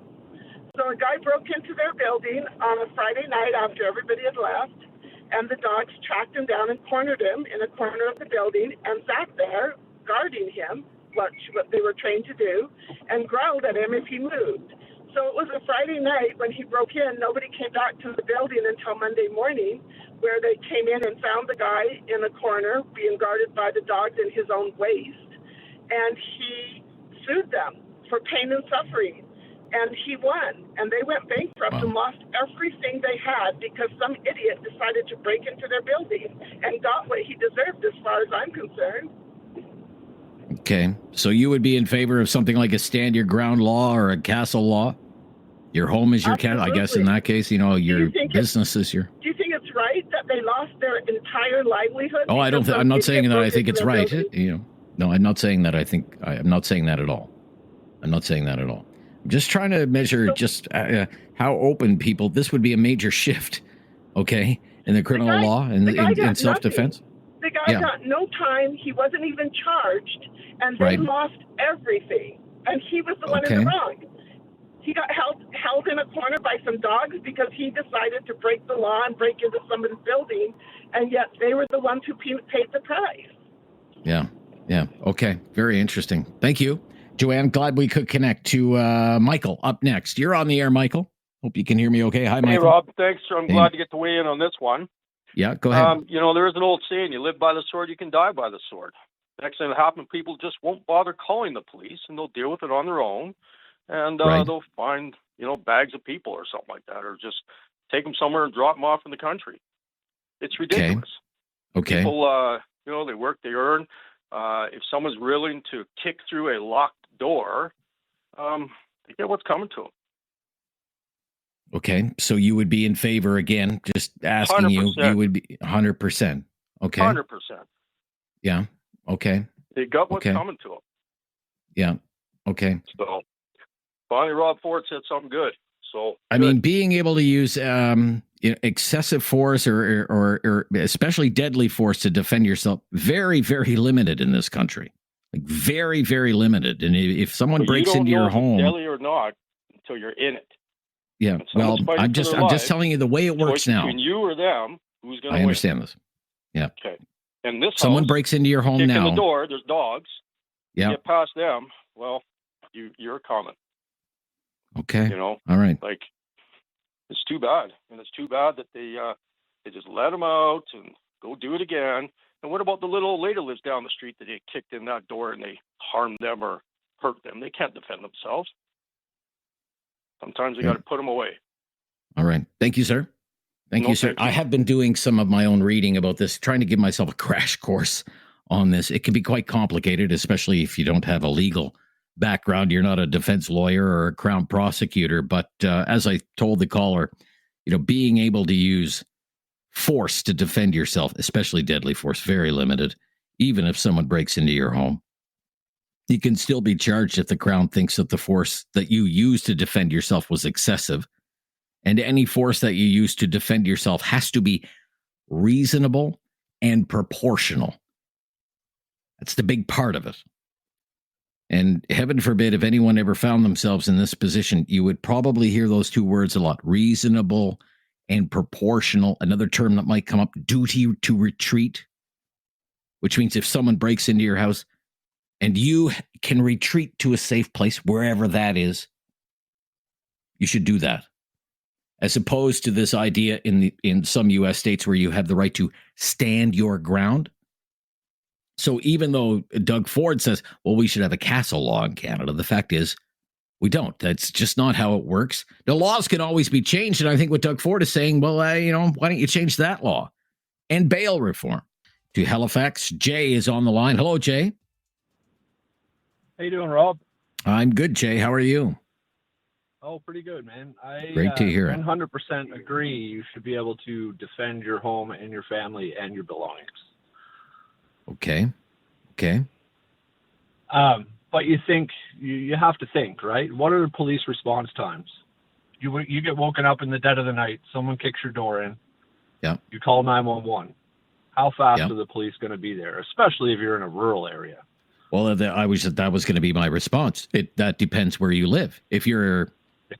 So a guy broke into their building on a Friday night after everybody had left, and the dogs tracked him down and cornered him in a corner of the building and sat there guarding him, what they were trained to do, and growled at him if he moved. So it was a Friday night when he broke in. Nobody came back to the building until Monday morning, where they came in and found the guy in a corner being guarded by the dogs in his own waste, and he sued them for pain and suffering. And he won, and they went bankrupt and lost everything they had because some idiot decided to break into their building and got what he deserved, as far as I'm concerned. Okay, so you would be in favor of something like a stand your ground law or a castle law? Your home is your castle. I guess in that case, your business is your... Do you think it's right that they lost their entire livelihood? Oh, I don't. I'm not saying that I think it's right. No, I'm not saying that. I'm not saying that at all. I'm not saying that at all. I'm just trying to measure how open people. This would be a major shift, okay, in the criminal law and in self-defense. The guy got no time. He wasn't even charged, and they lost everything. And he was the one in the wrong. He got held in a corner by some dogs because he decided to break the law and break into someone's building, and yet they were the ones who paid the price. Yeah. Okay. Very interesting. Thank you, Joanne. Glad we could connect to Michael up next. You're on the air, Michael. Hope you can hear me okay. Hi, Michael. Hey, Rob. Thanks. I'm glad to get to weigh in on this one. Yeah, go ahead. There is an old saying, you live by the sword, you can die by the sword. Next thing that happens, people just won't bother calling the police, and they'll deal with it on their own, and they'll find, bags of people or something like that, or just take them somewhere and drop them off in the country. It's ridiculous. Okay. People, they work, they earn. If someone's willing to kick through a locked door, they get what's coming to them. Okay, so you would be in favor again? Just asking 100%. You would be 100%. Okay, 100%. Yeah. Okay. They got what's coming to them. Yeah. Okay. So, finally, Rob Ford said something good. So, I mean, being able to use excessive force or especially deadly force to defend yourself, very, very limited in this country. Like very, very limited. And if someone But breaks you don't into know your if home, it's deadly or not until you're in it. yeah. Well, I'm just telling you the way it works now. Between you or them, who's going to I win? understand this. Yeah. Okay. And this Someone house, breaks into your home kick now. in the door. There's dogs. Yeah. Get past them. Well, you're coming. Okay. You know. All right. Like, it's too bad, and it's too bad that they just let them out and go do it again. And what about the little old lady lives down the street that they kicked in that door and they harmed them or hurt them? They can't defend themselves. Sometimes they got to put them away. All right. Thank you, sir. Thank No, you, sir. thank you. I have been doing some of my own reading about this, trying to give myself a crash course on this. It can be quite complicated, especially if you don't have a legal background. You're not a defense lawyer or a crown prosecutor. But as I told the caller, being able to use force to defend yourself, especially deadly force, very limited. Even if someone breaks into your home, you can still be charged if the Crown thinks that the force that you used to defend yourself was excessive. And any force that you use to defend yourself has to be reasonable and proportional. That's the big part of it. And heaven forbid, if anyone ever found themselves in this position, you would probably hear those two words a lot: reasonable and proportional. Another term that might come up, duty to retreat, which means if someone breaks into your house and you can retreat to a safe place, wherever that is, you should do that. As opposed to this idea in some U.S. states where you have the right to stand your ground. So even though Doug Ford says, well, we should have a castle law in Canada, the fact is we don't. That's just not how it works. The laws can always be changed. And I think what Doug Ford is saying, well, why don't you change that law? And bail reform. To Halifax, Jay is on the line. Hello, Jay. How you doing, Rob? I'm good, Jay. How are you? Oh, pretty good, man. Great to hear it. 100% agree. You should be able to defend your home and your family and your belongings. Okay. But you think you have to think, right? What are the police response times? You get woken up in the dead of the night. Someone kicks your door in. Yeah. You call 911. How fast Yeah. are the police going to be there? Especially if you're in a rural area. Well, that was going to be my response. That depends where you live. If you're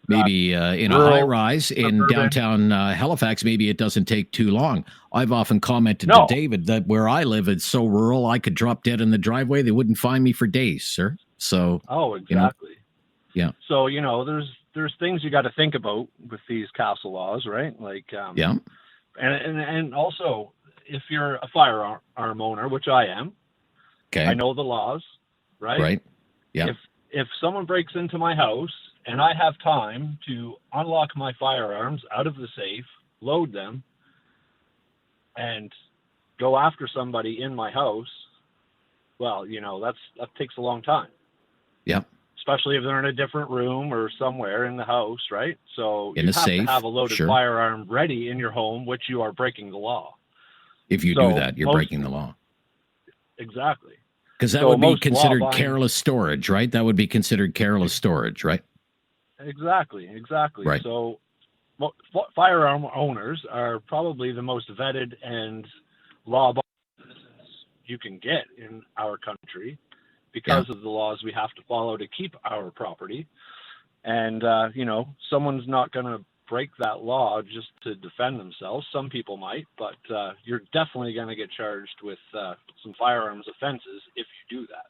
maybe in a high rise in downtown Halifax, maybe it doesn't take too long. I've often commented to David that where I live, it's so rural, I could drop dead in the driveway. They wouldn't find me for days, sir. So, exactly. Yeah. So, there's things you got to think about with these castle laws, right? Like, yeah. And also, if you're a firearm owner, which I am, okay, I know the laws, right? Right. Yeah. If someone breaks into my house and I have time to unlock my firearms out of the safe, load them, and go after somebody in my house, well, that takes a long time. Yeah. Especially if they're in a different room or somewhere in the house, right? So In you a have safe, to have a loaded sure. firearm ready in your home, which you are breaking the law. If you do that, you're breaking the law. Exactly. Because that So would be most considered law-abiding- careless storage, right? That would be considered careless storage, right? Exactly. Right. So firearm owners are probably the most vetted and law-abiding you can get in our country because of the laws we have to follow to keep our property. And, someone's not going to break that law just to defend themselves. Some people might, but you're definitely going to get charged with some firearms offenses if you do that.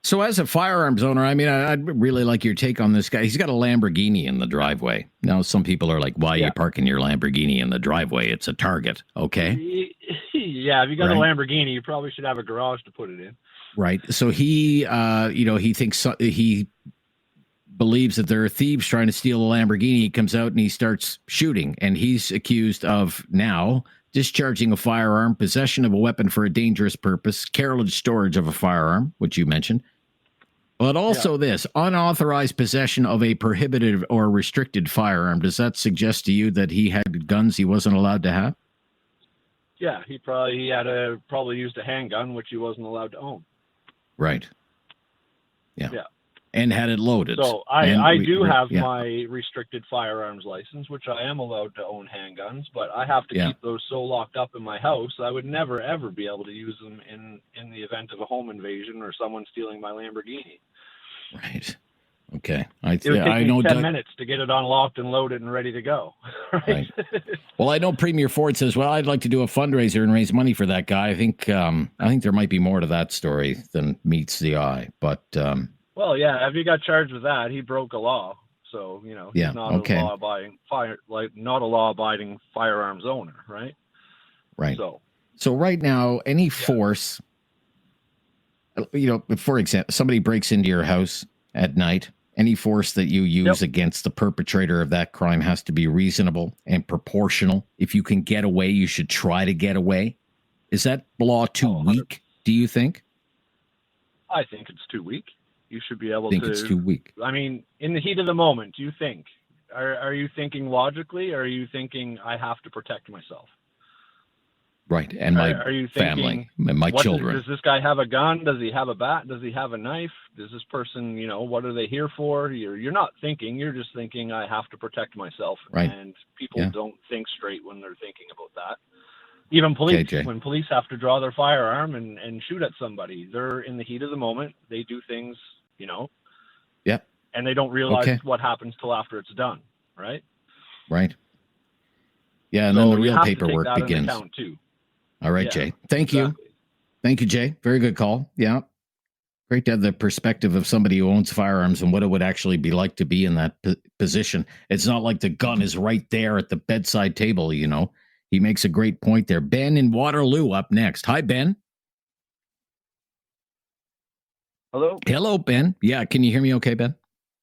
So as a firearms owner, I mean, I'd really like your take on this guy. He's got a Lamborghini in the driveway. Now, some people are like, why are you parking your Lamborghini in the driveway? It's a Target. Okay. Yeah, if you got a Lamborghini, you probably should have a garage to put it in. Right. So he, he thinks he believes that there are thieves trying to steal a Lamborghini. He comes out and he starts shooting, and he's accused of now discharging a firearm, possession of a weapon for a dangerous purpose, careless storage of a firearm, which you mentioned, but also this unauthorized possession of a prohibited or restricted firearm. Does that suggest to you that he had guns he wasn't allowed to have? Yeah, he probably used a handgun, which he wasn't allowed to own. Right. Yeah. and had it loaded. So I do have my restricted firearms license, which I am allowed to own handguns, but I have to keep those so locked up in my house. I would never, ever be able to use them in the event of a home invasion or someone stealing my Lamborghini. Right. Okay. It would take me 10 minutes to get it unlocked and loaded and ready to go. Right. Well, I know Premier Ford says, well, I'd like to do a fundraiser and raise money for that guy. I think there might be more to that story than meets the eye, but well, yeah, if he got charged with that, he broke a law. So, he's not a law-abiding firearms owner, right? Right. So right now, any force, for example, somebody breaks into your house at night, any force that you use against the perpetrator of that crime has to be reasonable and proportional. If you can get away, you should try to get away. Is that law too weak, do you think? I think it's too weak. You should be able to... think it's too weak. I mean, in the heat of the moment, do you think? Are you thinking logically, or are you thinking, I have to protect myself? Right, and my family, and my children. Does this guy have a gun? Does he have a bat? Does he have a knife? Does this person, what are they here for? You're not thinking. You're just thinking, I have to protect myself. Right. And people don't think straight when they're thinking about that. Even police, when police have to draw their firearm and shoot at somebody, they're in the heat of the moment. They do things, Yeah. And they don't realize what happens till after it's done, right? Right. Yeah, and then the real paperwork begins. Too. All right, Jay. Thank you. Thank you, Jay. Very good call. Yeah. Great to have the perspective of somebody who owns firearms and what it would actually be like to be in that position. It's not like the gun is right there at the bedside table, He makes a great point there. Ben in Waterloo up next. Hi, Ben. Hello. Hello, Ben. Yeah, can you hear me okay, Ben?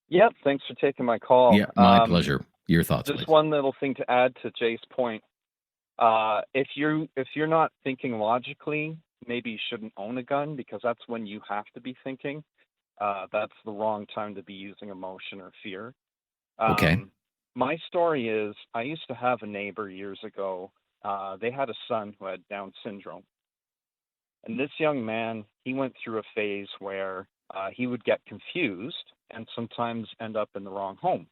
Yep, thanks for taking my call. Yeah, my pleasure. Your thoughts, Just please. One little thing to add to Jay's point. If you're not thinking logically, maybe you shouldn't own a gun, because that's when you have to be thinking. That's the wrong time to be using emotion or fear. Okay. My story is, I used to have a neighbor years ago. They had a son who had Down syndrome. And this young man, he went through a phase where he would get confused and sometimes end up in the wrong home.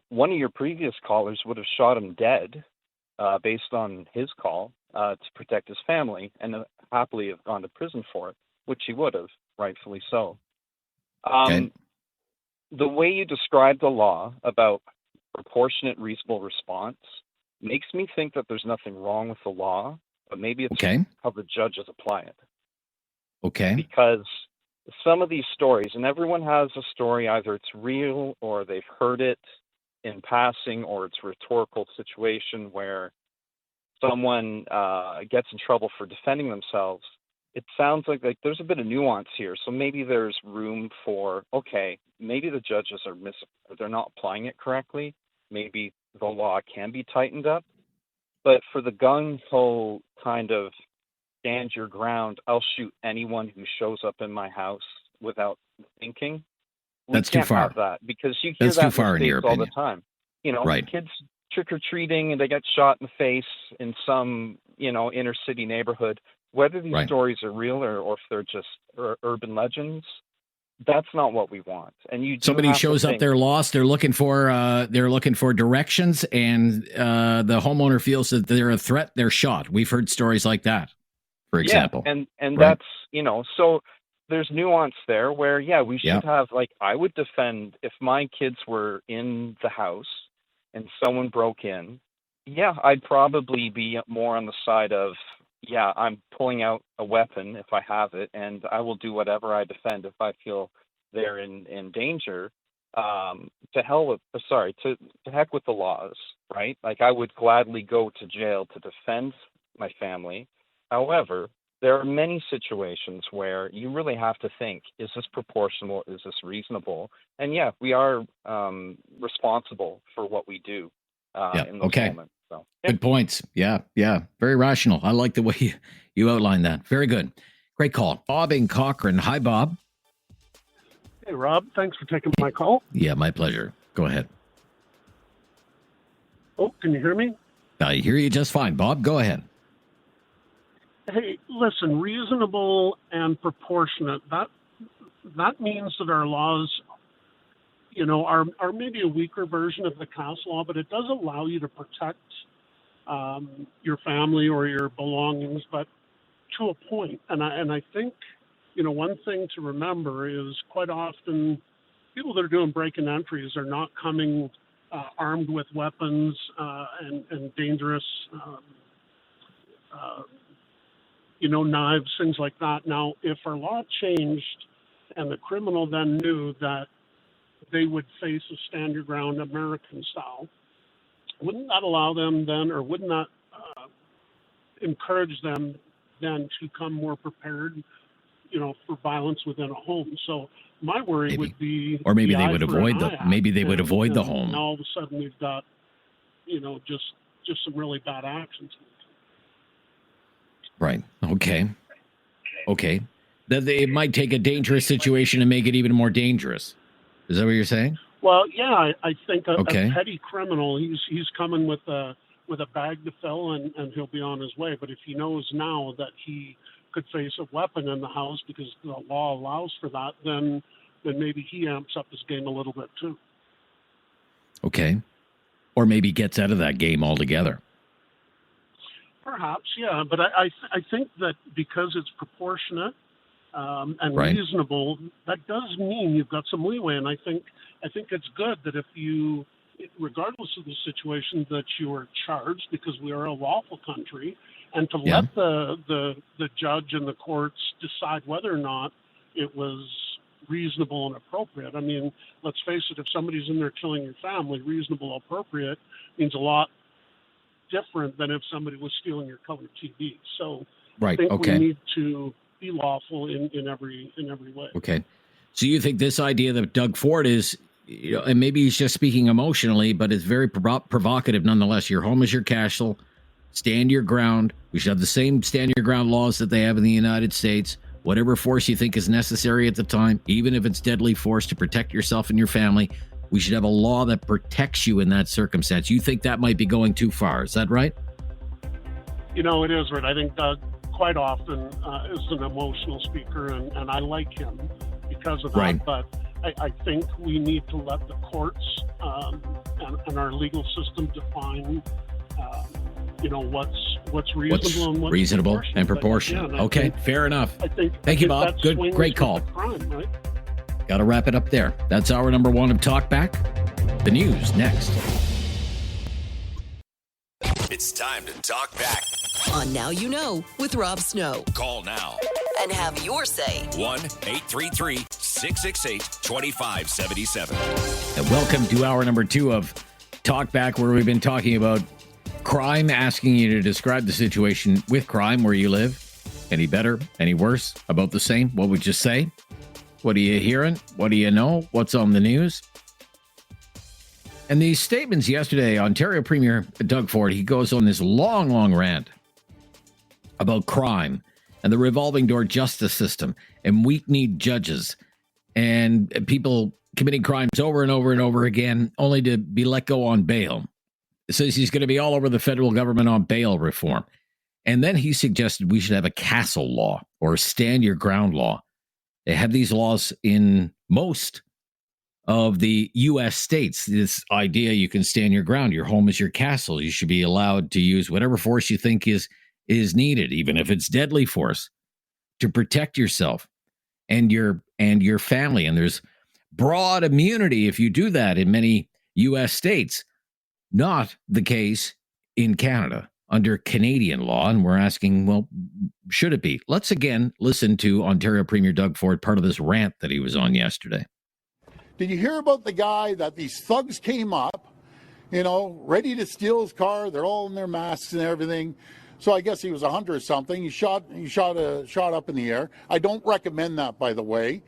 One of your previous callers would have shot him dead based on his call to protect his family, and happily have gone to prison for it, which he would have, rightfully so. The way you describe the law about proportionate, reasonable response makes me think that there's nothing wrong with the law, but maybe it's how the judges apply it. Okay. Because some of these stories, and everyone has a story, either it's real or they've heard it in passing, or it's a rhetorical situation where someone gets in trouble for defending themselves. It sounds like there's a bit of nuance here. So maybe there's room for, maybe the judges they're not applying it correctly. Maybe the law can be tightened up. But for the gung-ho kind of stand your ground, I'll shoot anyone who shows up in my house without thinking. That's too far. Have that, because you hear that too far in your opinion. All the time. Right. Kids trick-or-treating and they get shot in the face in some, inner city neighborhood. Whether these stories are real or if they're just urban legends, that's not what we want. And somebody shows up, they're lost, they're looking for directions, and the homeowner feels that they're a threat, they're shot. We've heard stories like that, for example. And that's, so there's nuance there where, we should have, I would defend if my kids were in the house and someone broke in, I'd probably be more on the side of, I'm pulling out a weapon if I have it, and I will do whatever I defend if I feel they're in danger. To heck with the laws, right? I would gladly go to jail to defend my family. However, there are many situations where you really have to think, is this proportional? Is this reasonable? And we are responsible for what we do in those moments. So, Good points. Yeah. Very rational. I like the way you outlined that. Very good. Great call. Bob in Cochrane. Hi, Bob. Hey, Rob. Thanks for taking my call. Yeah, my pleasure. Go ahead. Oh, can you hear me? I hear you just fine. Bob, go ahead. Hey, listen, reasonable and proportionate, that that means that our laws, you know, are maybe a weaker version of the CAS law, but it does allow you to protect your family or your belongings, but to a point. And I think, you know, one thing to remember is quite often people that are doing break-in entries are not coming armed with weapons and dangerous, you know, knives, things like that. Now, if our law changed and the criminal then knew that they would face a stand your ground American style, wouldn't that allow them then, or wouldn't that encourage them then to come more prepared, you know, for violence within a home? So my worry would be, or maybe they would avoid the home. And all of a sudden we've got, you know, just some really bad actions. Right. Okay. That it might take a dangerous situation and make it even more dangerous. Is that what you're saying? Well, yeah, I think a petty criminal, he's coming with a bag to fill, and he'll be on his way. But if he knows now that he could face a weapon in the house because the law allows for that, then maybe he amps up his game a little bit too. Okay. Or maybe gets out of that game altogether. Perhaps, yeah. But I think that because it's proportionate and reasonable, that does mean you've got some leeway. And I think it's good that if you, regardless of the situation, that you are charged, because we are a lawful country, and to let the judge and the courts decide whether or not it was reasonable and appropriate. I mean, let's face it, if somebody's in there killing your family, reasonable, appropriate means a lot different than if somebody was stealing your colored TV. So I think we need to be lawful in every way. Okay. So you think this idea that Doug Ford is, you know, and maybe he's just speaking emotionally, but it's very provocative nonetheless. Your home is your castle. Stand your ground. We should have the same stand your ground laws that they have in the United States. Whatever force you think is necessary at the time, even if it's deadly force to protect yourself and your family, we should have a law that protects you in that circumstance. You think that might be going too far. Is that right? You know, it is right. I think Doug quite often is an emotional speaker, and I like him because of that. Right. But I think we need to let the courts and our legal system define, you know, what's reasonable and what's reasonable and proportionate. Okay, fair enough. Thank you, Bob. Great call. Crime, right? Got to wrap it up there. That's hour number one of Talk Back. The news next. It's time to talk back on Now You Know with Rob Snow. Call now and have your say. 1-833-668-2577. And welcome to hour number two of Talk Back, where we've been talking about crime, asking you to describe the situation with crime where you live. Any better? Any worse? About the same? What would you say? What are you hearing? What do you know? What's on the news? And these statements yesterday, Ontario Premier Doug Ford, he goes on this long rant about crime and the revolving door justice system and weak-kneed judges and people committing crimes over and over and over again, only to be let go on bail. It says he's going to be all over the federal government on bail reform. And then he suggested we should have a castle law or a stand your ground law. They have these laws in most of the U.S. states. This idea you can stand your ground. Your home is your castle. You should be allowed to use whatever force you think is needed, even if it's deadly force, to protect yourself and your family. And there's broad immunity if you do that in many U.S. states. Not the case in Canada under Canadian law. And we're asking, well, should it be? Let's again listen to Ontario Premier Doug Ford, part of this rant that he was on yesterday. Did you hear about the guy that these thugs came up, you know, ready to steal his car? They're all in their masks and everything. So I guess he was 100 or something. He shot up in the air. I don't recommend that, by the way.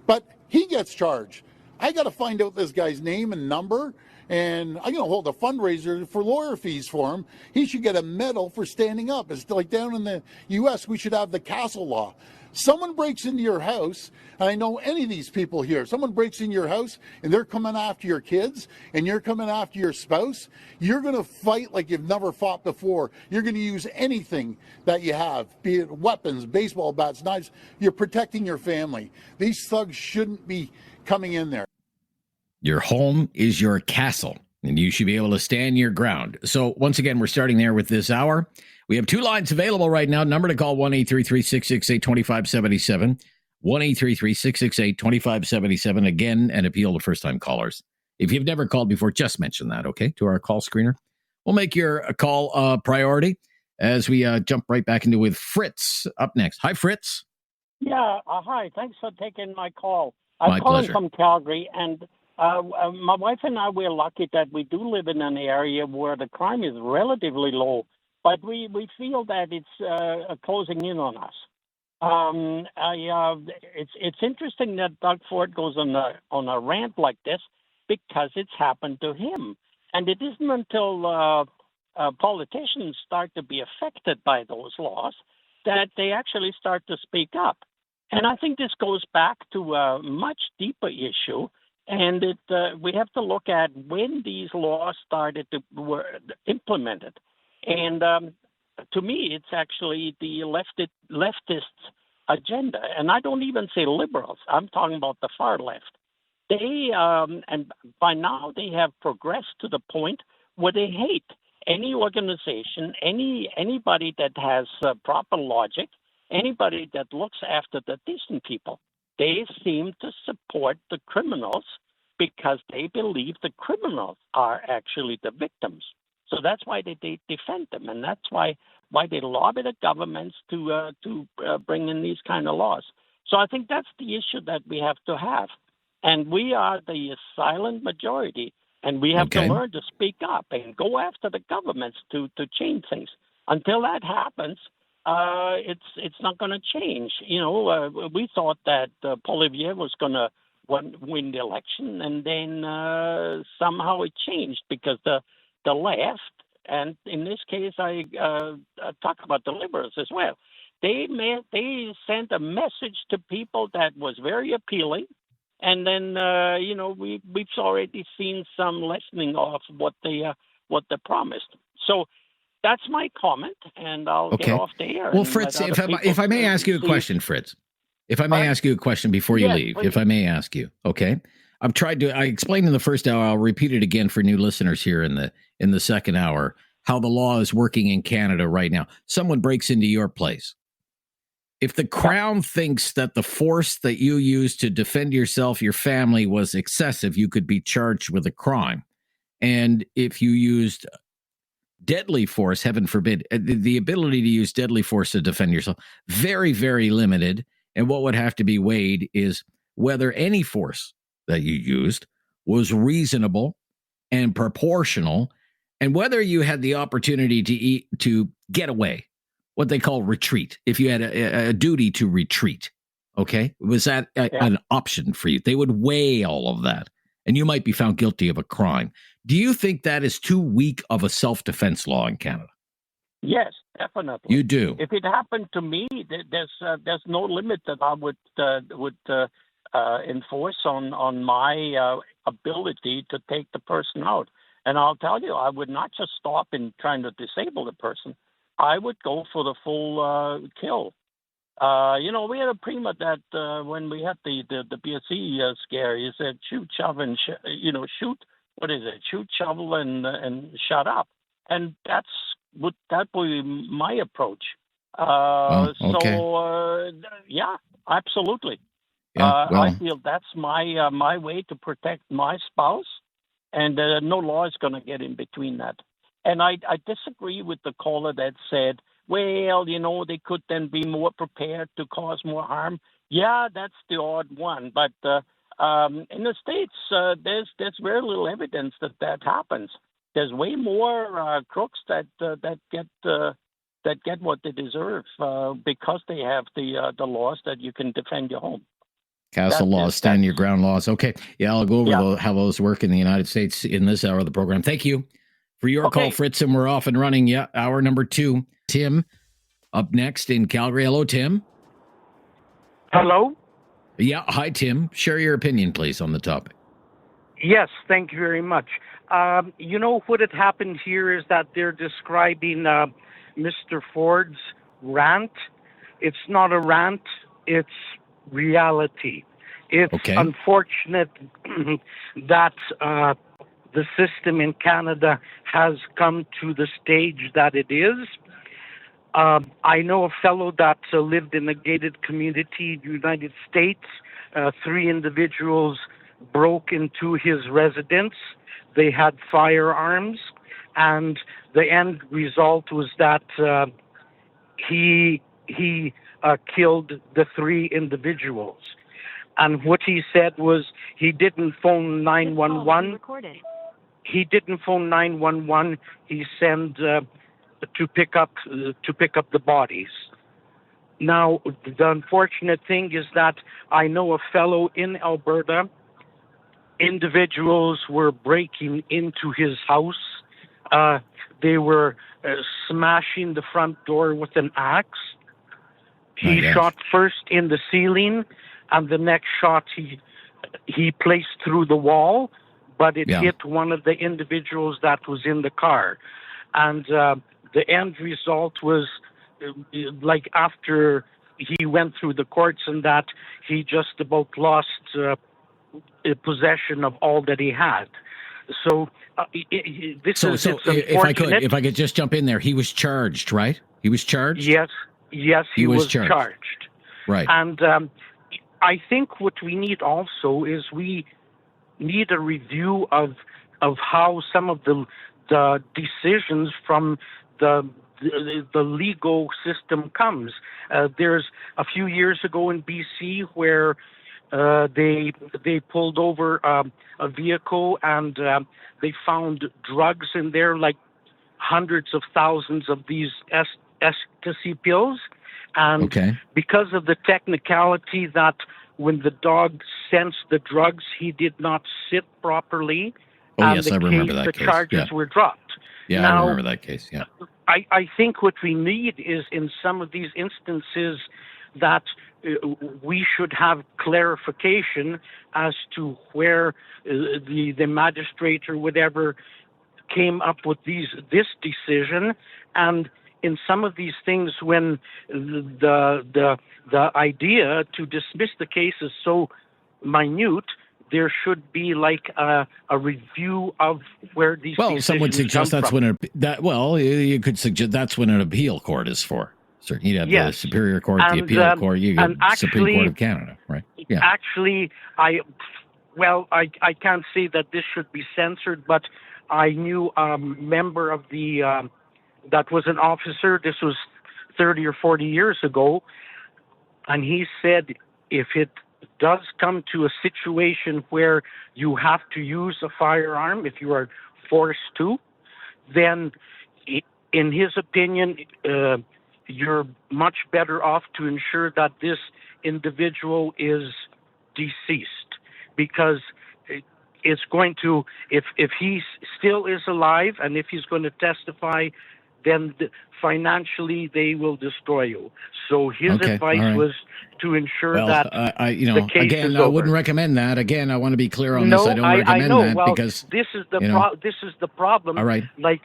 But he gets charged. I got to find out this guy's name and number. And I'm going to hold a fundraiser for lawyer fees for him. He should get a medal for standing up. It's like down in the U.S., we should have the castle law. Someone breaks into your house, and I know any of these people here, someone breaks into your house and they're coming after your kids and you're coming after your spouse, you're going to fight like you've never fought before. You're going to use anything that you have, be it weapons, baseball bats, knives. You're protecting your family. These thugs shouldn't be coming in there. Your home is your castle, and you should be able to stand your ground. So once again, we're starting there with this hour. We have 2 lines available right now. Number to call, 1-833-668-2577. 1-833-668-2577. Again, an appeal to first-time callers. If you've never called before, just mention that, okay, to our call screener. We'll make your call a priority as we jump right back into with Fritz up next. Hi, Fritz. Yeah, hi. Thanks for taking my call. My I'm calling pleasure. from Calgary, and my wife and I, we're lucky that we do live in an area where the crime is relatively low, but we feel that it's closing in on us. It's interesting that Doug Ford goes on a rant like this because it's happened to him, and it isn't until politicians start to be affected by those laws that they actually start to speak up. And I think this goes back to a much deeper issue, and we have to look at when these laws were implemented. And to me, it's actually the leftist agenda. And I don't even say liberals. I'm talking about the far left. They, and by now, they have progressed to the point where they hate any organization, anybody that has proper logic, anybody that looks after the decent people. They seem to support the criminals because they believe the criminals are actually the victims. So that's why they defend them, and that's why they lobby the governments to bring in these kind of laws. So I think that's the issue that we have to have. And we are the silent majority, and we have to learn to speak up and go after the governments to change things. Until that happens, it's not going to change. You know, we thought that Poilievre was going to win the election, and then somehow it changed because the left, and in this case I talk about the liberals as well, they sent a message to people that was very appealing, and then we've already seen some lessening of what they promised. So that's my comment, and I'll get off the air. Well, Fritz, if I may ask you a question, Fritz, if I may ask you a question before you leave, if I may ask you, okay? I explained in the first hour, I'll repeat it again for new listeners here in the second hour, how the law is working in Canada right now. Someone breaks into your place. If the Crown thinks that the force that you used to defend yourself, your family, was excessive, you could be charged with a crime. And if you used deadly force, heaven forbid, the ability to use deadly force to defend yourself, very, very limited. And what would have to be weighed is whether any force that you used was reasonable and proportional, and whether you had the opportunity to get away, what they call retreat, if you had a duty to retreat. Okay? Was that an option for you? They would weigh all of that, and you might be found guilty of a crime. Do you think that is too weak of a self-defense law in Canada? Yes, definitely. You do. If it happened to me, there's no limit that I would enforce on my ability to take the person out. And I'll tell you, I would not just stop in trying to disable the person. I would go for the full kill. We had a prima that when we had the BSC scare, he said, shoot, shove, and shoot. What is it? Shoot, shovel, and shut up. And that would be my approach. So yeah, absolutely. Yeah, I feel that's my way to protect my spouse, and no law is going to get in between that. And I disagree with the caller that said, well, they could then be more prepared to cause more harm. Yeah, that's the odd one. But in the States, there's very little evidence that happens. There's way more crooks that get what they deserve because they have the laws that you can defend your home. Castle laws, stand your ground laws. Okay. Yeah, I'll go over how those work in the United States in this hour of the program. Thank you for your call, Fritz, and we're off and running. Yeah, hour number 2. Tim, up next in Calgary. Hello, Tim. Hello? Yeah. Hi, Tim. Share your opinion, please, on the topic. Yes, thank you very much. You know what had happened here is that they're describing Mr. Ford's rant. It's not a rant, it's reality. It's unfortunate that the system in Canada has come to the stage that it is. I know a fellow that lived in a gated community in the United States. 3 individuals broke into his residence. They had firearms, and the end result was that he killed the 3 individuals. And what he said was he didn't phone 911. He didn't phone 911. He sent to pick up the bodies. Now, the unfortunate thing is that I know a fellow in Alberta. Individuals were breaking into his house. They were smashing the front door with an axe. He shot first in the ceiling, and the next shot he placed through the wall, but it hit one of the individuals that was in the car. And the end result was, like after he went through the courts and that, he just about lost possession of all that he had. So this is unfortunate. If I could just jump in there, he was charged, right? He was charged? Yes, he was charged. Right. And I think what we need also is we need a review of how some of the decisions from the legal system comes. There's a few years ago in BC where they pulled over a vehicle and they found drugs in there, like hundreds of thousands of these ecstasy pills. And because of the technicality that when the dog sensed the drugs, he did not sit properly. I remember that case. The charges were dropped. Yeah, now, I remember that case, yeah. I think what we need is, in some of these instances, that we should have clarification as to where the magistrate or whatever came up with this decision. And in some of these things, when the idea to dismiss the case is so minute, there should be like a review of where these. Well, some would suggest that's when you could suggest that's when an appeal court is for. Certainly, you'd have the Superior Court, the Appeal Court, you get the Supreme Court of Canada, right? Yeah. Actually, I can't say that this should be censored, but I knew a member of the that was an officer. This was 30 or 40 years ago, and he said if it does come to a situation where you have to use a firearm, if you are forced to, then in his opinion, you're much better off to ensure that this individual is deceased, because it's going to, if he still is alive and if he's going to testify, then financially they will destroy you. So his advice was to ensure that the case is over. I wouldn't recommend that. Again, I want to be clear on this. I don't recommend that because this is the problem. All right. Like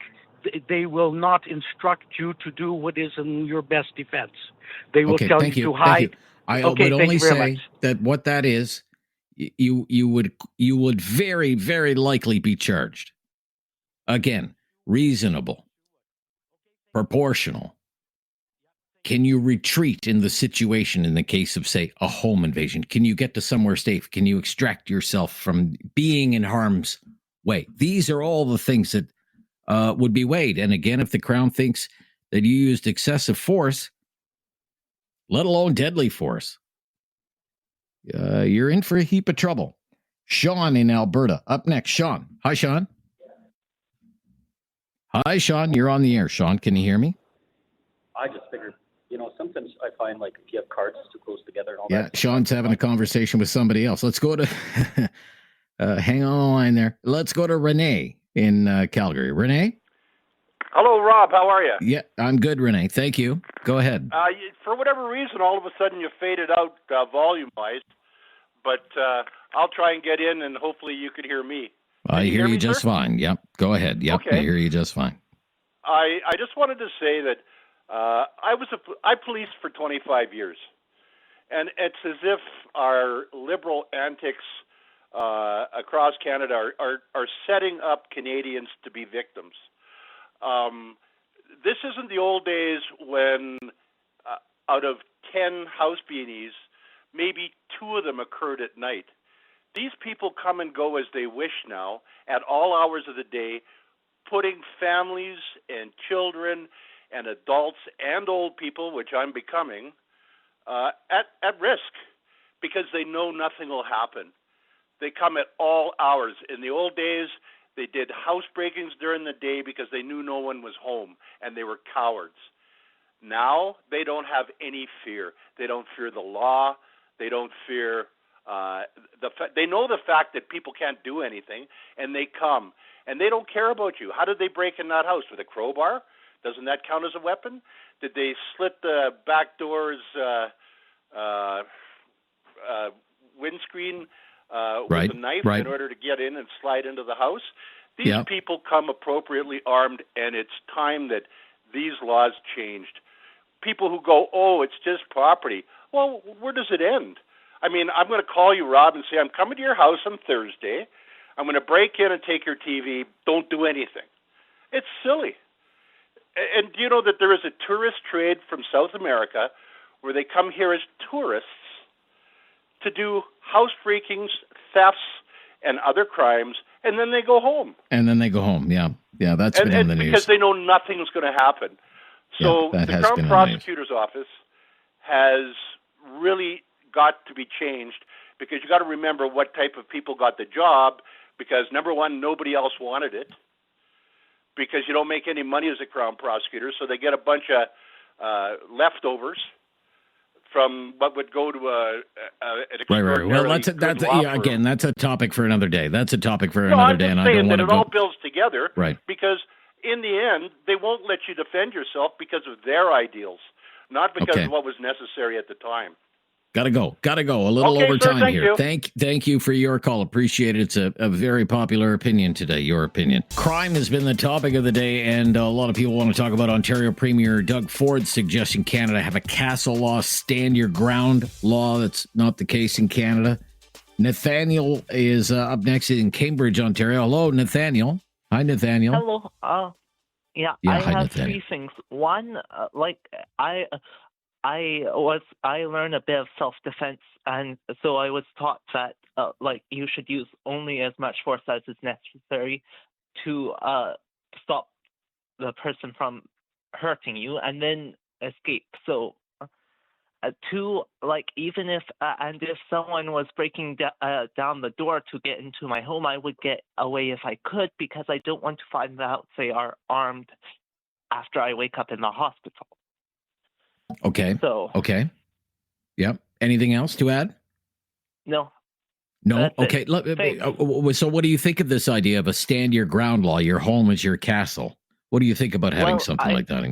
they will not instruct you to do what is in your best defense. They will tell you to hide. I would only say that what that is, you would very, very likely be charged. Again, reasonable, proportional. Can you retreat in the situation in the case of, say, a home invasion? Can you get to somewhere safe? Can you extract yourself from being in harm's way? These are all the things that would be weighed. And again, if the Crown thinks that you used excessive force, let alone deadly force, you're in for a heap of trouble. Sean in Alberta, up next. Sean. Hi, Sean. Hi, Sean. You're on the air. Sean, can you hear me? I just figured, sometimes I find like if you have cards too close together and all that. Yeah, Sean's having a conversation with somebody else. Let's go to, hang on the line there. Let's go to Renee in Calgary. Renee? Hello, Rob. How are you? Yeah, I'm good, Renee. Thank you. Go ahead. For whatever reason, all of a sudden you faded out volume-wise, but I'll try and get in, and hopefully you can hear me. I hear you just fine. Yep. Go ahead. Yep. Okay. I hear you just fine. I just wanted to say that I policed for 25 years, and it's as if our liberal antics across Canada are setting up Canadians to be victims. This isn't the old days when out of 10 house beanies, maybe 2 of them occurred at night. These people come and go as they wish now at all hours of the day, putting families and children and adults and old people, which I'm becoming, at risk because they know nothing will happen. They come at all hours. In the old days, they did house breakings during the day because they knew no one was home, and they were cowards. Now they don't have any fear. They don't fear the law. They don't fear they know the fact that people can't do anything, and they come. And they don't care about you. How did they break in that house? With a crowbar? Doesn't that count as a weapon? Did they slit the back door's windscreen with a knife in order to get in and slide into the house? These people come appropriately armed, and it's time that these laws changed. People who go, oh, it's just property. Well, where does it end? I mean, I'm going to call you, Rob, and say, I'm coming to your house on Thursday. I'm going to break in and take your TV. Don't do anything. It's silly. And do you know that there is a tourist trade from South America where they come here as tourists to do house breakings, thefts, and other crimes, and then they go home. Yeah, that's been in the news. Because they know nothing's going to happen. So the Crown Prosecutor's Office has really got to be changed, because you got to remember what type of people got the job, because number one, nobody else wanted it, because you don't make any money as a Crown Prosecutor, so they get a bunch of leftovers from what would go to an extraordinarily Well, again, that's a topic for another day. That's a topic for another day, and I don't want to go. It all builds together, right? Because in the end, they won't let you defend yourself because of their ideals, not because of what was necessary at the time. Gotta go. A little over time here. Thank you for your call. Appreciate it. It's a very popular opinion today, your opinion. Crime has been the topic of the day, and a lot of people want to talk about Ontario Premier Doug Ford suggesting Canada have a castle law, stand your ground law. That's not the case in Canada. Nathaniel is up next in Cambridge, Ontario. Hello, Nathaniel. Hi, Nathaniel. Hello. I have Nathaniel. 3 things. One, I learned a bit of self-defense, and so I was taught that you should use only as much force as is necessary to stop the person from hurting you, and then escape. So, 2, even if someone was breaking down the door to get into my home, I would get away if I could, because I don't want to find out they are armed after I wake up in the hospital. Okay. Okay. Yep. Anything else to add? No. Okay. So what do you think of this idea of a stand your ground law? Your home is your castle. What do you think about having something like that?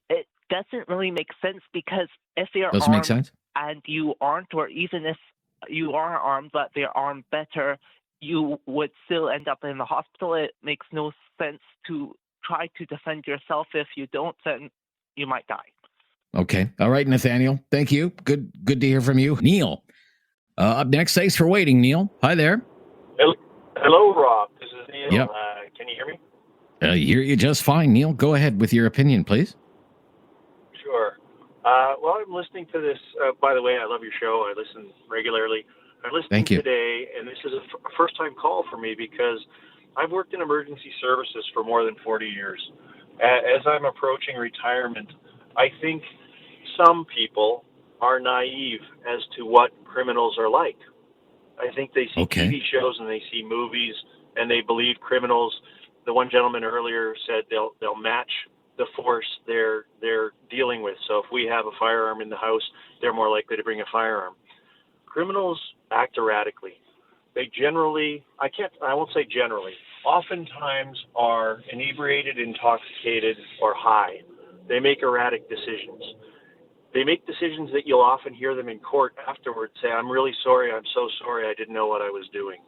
It doesn't really make sense, because if they're doesn't armed make sense? and you aren't, or even if you are armed but they're armed better, you would still end up in the hospital. It makes no sense to try to defend yourself. If you don't, then you might die. Okay. All right, Nathaniel. Thank you. Good to hear from you. Neil, up next. Thanks for waiting, Neil. Hi there. Hello, Rob. This is Neil. Yep. Can you hear me? I hear you just fine, Neil. Go ahead with your opinion, please. Sure. Well, I'm listening to this. By the way, I love your show. I listen regularly. I'm listening today, and this is a first-time call for me, because I've worked in emergency services for more than 40 years. As I'm approaching retirement, I think some people are naive as to what criminals are like. I think they see TV shows and they see movies, and they believe criminals. The one gentleman earlier said they'll match the force they're dealing with. So if we have a firearm in the house, they're more likely to bring a firearm. Criminals act erratically. They generally, I won't say generally, oftentimes are inebriated, intoxicated, or high. They make erratic decisions. They make decisions that you'll often hear them in court afterwards say, I'm really sorry, I'm so sorry, I didn't know what I was doing.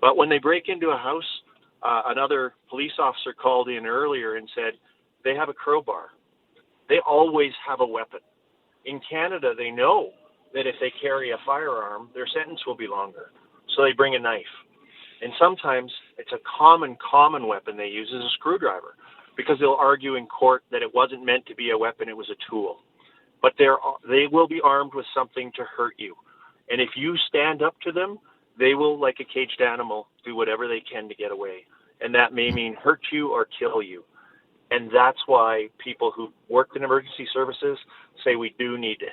But when they break into a house, another police officer called in earlier and said, they have a crowbar. They always have a weapon. In Canada, they know that if they carry a firearm, their sentence will be longer. So they bring a knife. And sometimes it's a common weapon they use as a screwdriver, because they'll argue in court that it wasn't meant to be a weapon, it was a tool. But they will be armed with something to hurt you. And if you stand up to them, they will, like a caged animal, do whatever they can to get away. And that may mean hurt you or kill you. And that's why people who worked in emergency services say we do need to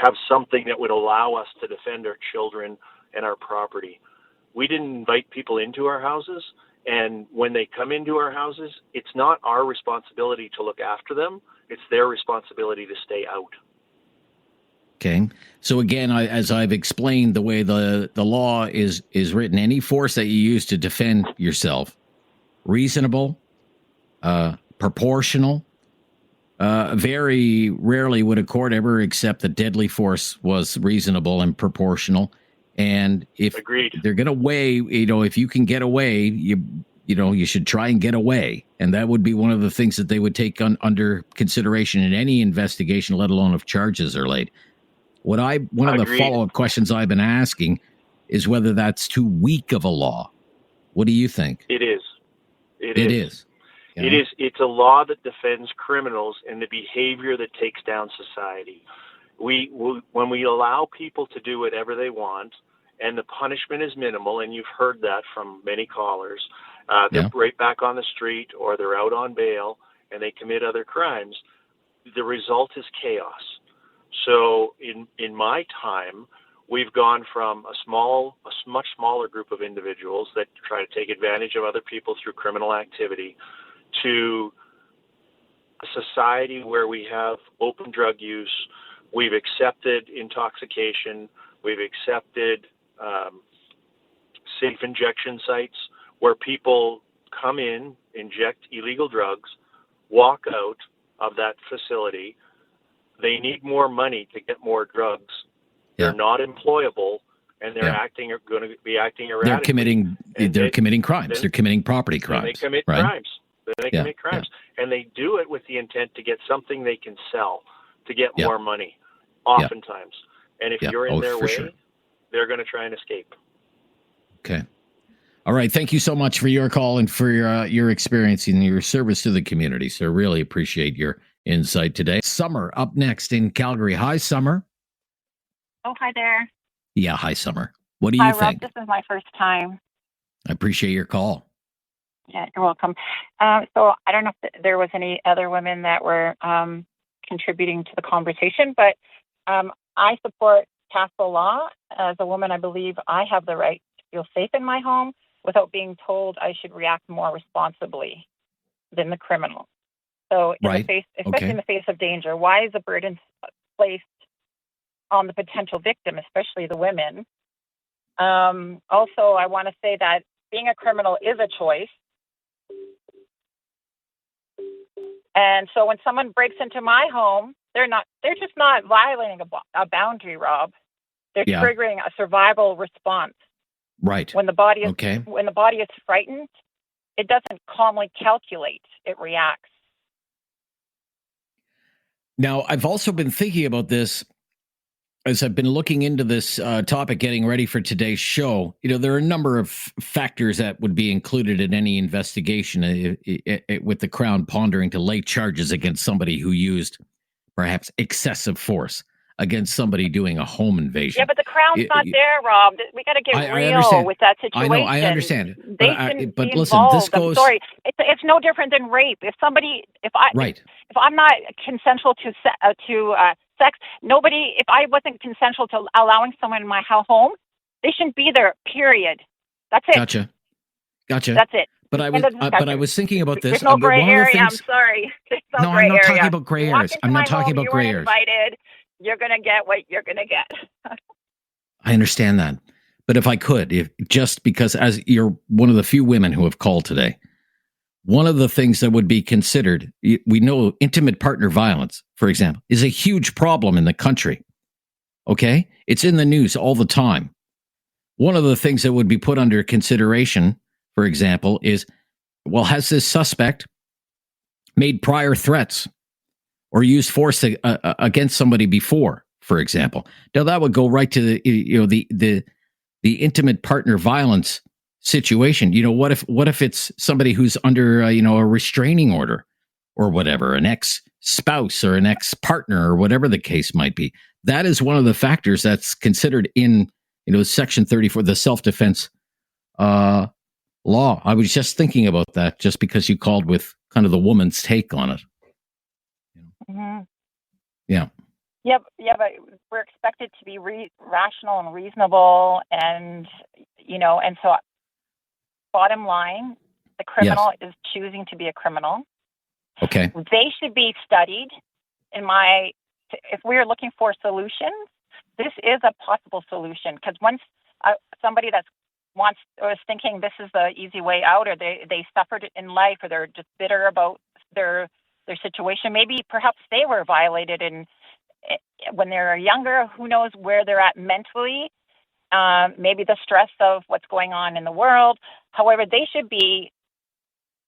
have something that would allow us to defend our children and our property. We didn't invite people into our houses, and when they come into our houses, it's not our responsibility to look after them. It's their responsibility to stay out. Okay. So again, as I've explained, the way the law is written, any force that you use to defend yourself, reasonable, proportional. Very rarely would a court ever accept that deadly force was reasonable and proportional. And if they're going to weigh, if you can get away, you should try and get away. And that would be one of the things that they would take under consideration in any investigation, let alone if charges are laid. One of the follow-up questions I've been asking is whether that's too weak of a law. What do you think? It is. It is. It is. It's a law that defends criminals and the behavior that takes down society. When we allow people to do whatever they want, and the punishment is minimal, and you've heard that from many callers, they're right back on the street or they're out on bail and they commit other crimes, the result is chaos. So in my time, we've gone from a much smaller group of individuals that try to take advantage of other people through criminal activity to a society where we have open drug use. We've accepted intoxication. We've accepted safe injection sites where people come in, inject illegal drugs, walk out of that facility. They need more money to get more drugs. They're not employable, and they're going to be acting erratically. They're committing crimes. They're committing property crimes. They commit crimes. They commit crimes, and they do it with the intent to get something they can sell to get more money. Oftentimes, and if you're in their way, they're going to try and escape. Okay. All right. Thank you so much for your call and for your experience and your service to the community. So really appreciate your insight today. Summer up next in Calgary. Hi, Summer. Oh, hi there. Yeah, hi, Summer. What do you think? Rob, this is my first time. I appreciate your call. Yeah, you're welcome. So I don't know if there was any other women that were contributing to the conversation, but I support Castle Law. As a woman, I believe I have the right to feel safe in my home without being told I should react more responsibly than the criminal. So in the face, especially in the face of danger, why is the burden placed on the potential victim, especially the women? Also, I want to say that being a criminal is a choice. And so when someone breaks into my home, they're just not violating a boundary, Rob. They're triggering a survival response. Right. When the body is frightened, it doesn't calmly calculate, it reacts. Now, I've also been thinking about this as I've been looking into this topic, getting ready for today's show. There are a number of factors that would be included in any investigation with the Crown pondering to lay charges against somebody who used perhaps excessive force against somebody doing a home invasion. Yeah, but the Crown's not there, Rob. We got to get real with that situation. I understand. They shouldn't be listen, involved. this goes. I'm sorry. It's no different than rape. If I'm not consensual to sex, if I wasn't consensual to allowing someone in my home, they shouldn't be there. Period. That's it. Gotcha. That's it. But I was thinking about this. There's no gray area. I'm sorry. There's no gray area. I'm not talking about gray areas. I'm not talking about gray areas. You're going to get what you're going to get. I understand that. But if I could, just because as you're one of the few women who have called today, one of the things that would be considered, we know intimate partner violence, for example, is a huge problem in the country. Okay? It's in the news all the time. One of the things that would be put under consideration, for example, is, well, has this suspect made prior threats or used force against somebody before, for example? Now that would go right to the intimate partner violence situation. What if it's somebody who's under a restraining order or whatever, an ex-spouse or an ex-partner or whatever the case might be? That is one of the factors that's considered in Section 34, the self-defense law. I was just thinking about that just because you called with kind of the woman's take on it. Mm-hmm. Yeah. Yeah, but we're expected to be rational and reasonable, and so bottom line, the criminal is choosing to be a criminal. Okay. They should be studied. If we're looking for solutions, this is a possible solution, because once somebody is thinking this is the easy way out, or they suffered in life, or they're just bitter about their situation, maybe perhaps they were violated when they were younger. Who knows where they're at mentally? Maybe the stress of what's going on in the world. However, they should be,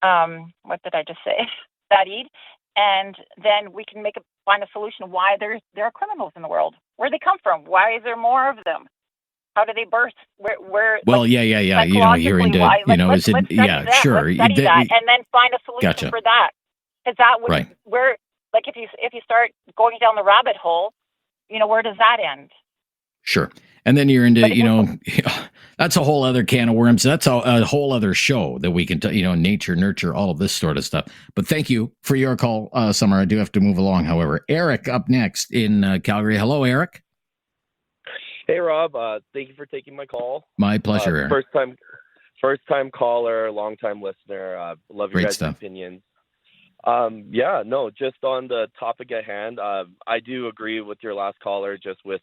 what did I just say? Studied, and then we can find a solution why there are criminals in the world. Where they come from? Why is there more of them? How do they birth? Where? Well, yeah. You're into, let's study that. Sure. Let's study that, and then find a solution for that. Because that would, if you start going down the rabbit hole, where does that end? Sure. And then you're into, that's a whole other can of worms. That's a whole other show that we can, nature, nurture, all of this sort of stuff. But thank you for your call, Summer. I do have to move along, however. Eric up next in Calgary. Hello, Eric. Hey, Rob. Thank you for taking my call. My pleasure, Eric. First time caller, long time listener. Love your guys' opinions. Just on the topic at hand, I do agree with your last caller, just with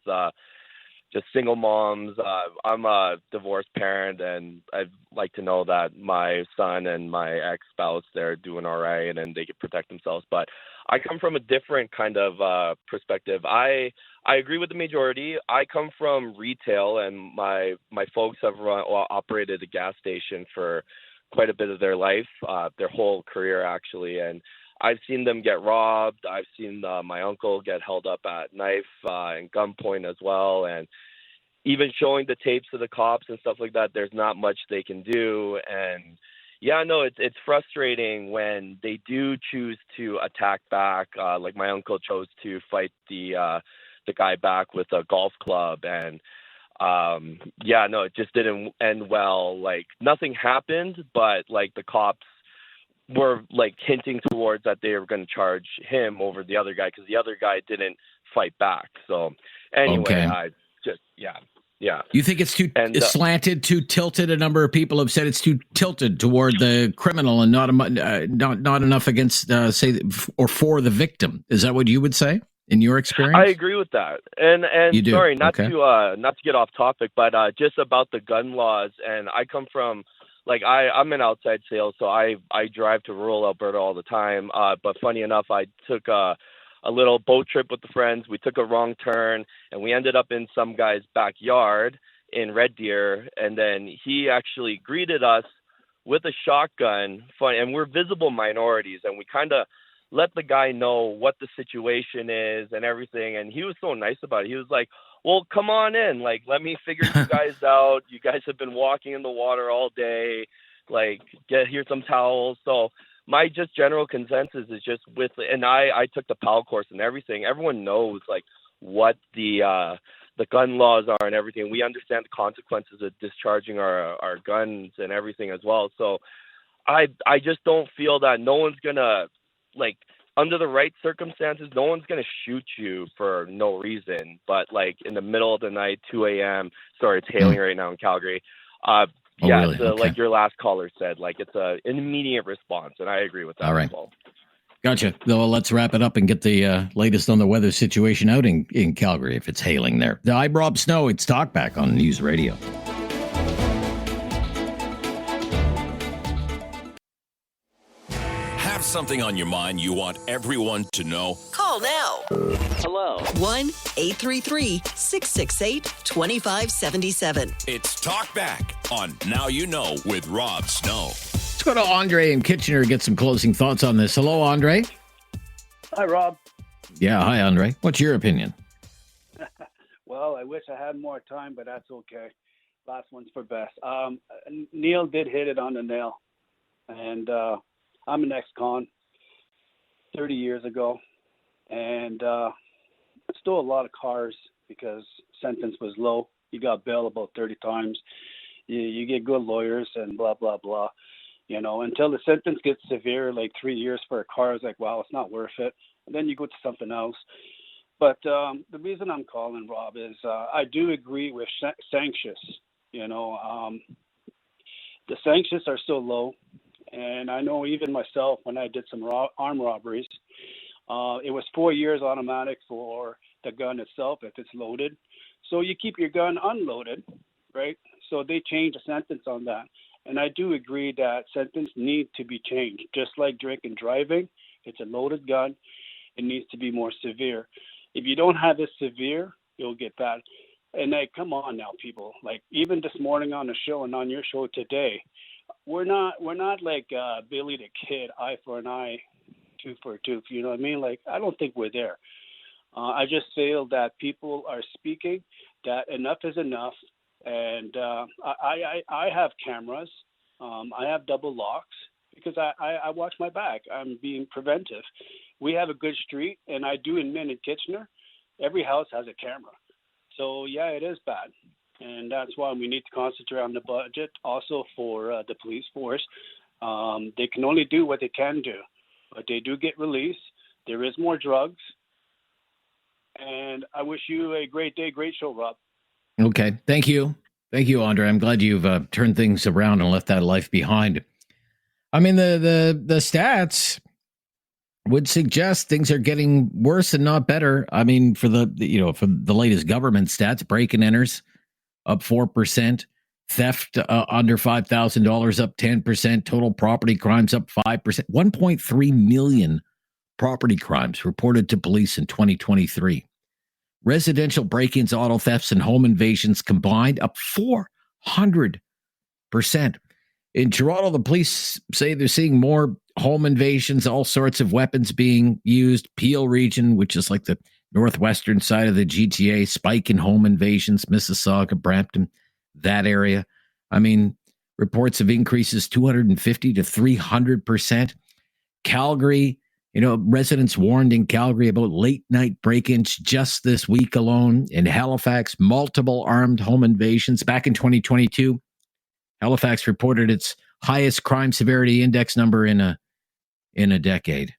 just single moms. I'm a divorced parent, and I'd like to know that my son and my ex-spouse, they're doing all right and they can protect themselves. But I come from a different kind of perspective. I agree with the majority. I come from retail, and my folks have operated a gas station for quite a bit of their life, their whole career actually, and I've seen them get robbed. I've seen my uncle get held up at knife and gunpoint as well, and even showing the tapes to the cops and stuff like that, there's not much they can do. And it's frustrating when they do choose to attack back. Like my uncle chose to fight the guy back with a golf club, and it just didn't end well. Like nothing happened, but like the cops were like hinting towards that they were going to charge him over the other guy because the other guy didn't fight back. So anyway, You think it's too slanted, too tilted? A number of people have said it's too tilted toward the criminal and not enough against, or for the victim. Is that what you would say in your experience? I agree with that. And you do? Sorry, not to get off topic, but just about the gun laws. And I come from, I'm in outside sales, so I drive to rural Alberta all the time. But funny enough, I took a little boat trip with the friends. We took a wrong turn, and we ended up in some guy's backyard in Red Deer. And then he actually greeted us with a shotgun. And we're visible minorities, and we kind of let the guy know what the situation is and everything. And he was so nice about it. He was like, well, come on in. Like, let me figure you guys out. You guys have been walking in the water all day. Like, here's some towels. So my just general consensus is just and I took the PAL course and everything. Everyone knows like what the gun laws are and everything. We understand the consequences of discharging our guns and everything as well. So I just don't feel that no one's gonna, like, under the right circumstances, no one's going to shoot you for no reason. But like in the middle of the night, 2 a.m., sorry, it's hailing right now in Calgary. Really? Okay. Like your last caller said, like it's an immediate response. And I agree with that all right. as well. Gotcha. Well, let's wrap it up and get the latest on the weather situation out in Calgary if it's hailing there. I'm Rob Snow. It's Talkback on News Radio. Have something on your mind you want everyone to know? Call now. Hello. 1-833-668-2577. It's Talk Back on Now You Know with Rob Snow. Let's go to Andre in Kitchener and get some closing thoughts on this. Hello, Andre. Hi, Rob. Yeah, hi, Andre. What's your opinion? Well, I wish I had more time, but that's okay. Last one's for best. Neil did hit it on the nail. And I'm an ex-con 30 years ago. And stole a lot of cars because sentence was low. You got bail about 30 times. You get good lawyers and blah, blah, blah. You know, until the sentence gets severe, like 3 years for a car, it's like, wow, it's not worth it. And then you go to something else. But the reason I'm calling, Rob, is I do agree with sanctions. You know, the sanctions are so low. And I know even myself, when I did some armed robberies, it was 4 years automatic for the gun itself if it's loaded. So you keep your gun unloaded, right? So they change the sentence on that. And I do agree that sentence need to be changed. Just like drink and driving, it's a loaded gun. It needs to be more severe. If you don't have it severe, you'll get bad. And like, come on now, people. Like even this morning on the show and on your show today, we're not like Billy the Kid, eye for an eye, tooth for a tooth. You know what I mean? Like I don't think we're there. I just feel that people are speaking that enough is enough. And I have cameras. I have double locks because I watch my back. I'm being preventive. We have a good street, and I do admit in Kitchener, every house has a camera. So, yeah, it is bad. And that's why we need to concentrate on the budget also for the police force. They can only do what they can do, but they do get released. There is more drugs. And I wish you a great day, great show, Rob. Okay. Thank you. Thank you, Andre. I'm glad you've turned things around and left that life behind. I mean, the stats would suggest things are getting worse and not better. I mean, for the latest government stats, break and enters up 4%, theft under $5,000 up 10%, total property crimes up 5%, 1.3 million property crimes reported to police in 2023. Residential break-ins, auto thefts, and home invasions combined up 400%. In Toronto, the police say they're seeing more home invasions, all sorts of weapons being used. Peel region, which is like the northwestern side of the GTA, spike in home invasions, Mississauga, Brampton, that area. I mean, reports of increases 250 to 300%. Calgary, residents warned in Calgary about late night break-ins just this week alone. In Halifax, multiple armed home invasions. Back in 2022, Halifax reported its highest crime severity index number in a decade.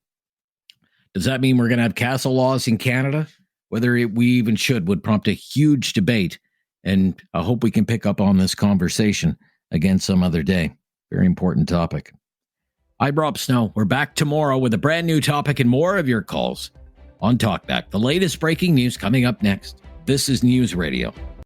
Does that mean we're going to have castle laws in Canada? Whether we even should would prompt a huge debate. And I hope we can pick up on this conversation again some other day. Very important topic. I'm Rob Snow. We're back tomorrow with a brand new topic and more of your calls on Talkback. The latest breaking news coming up next. This is News Radio.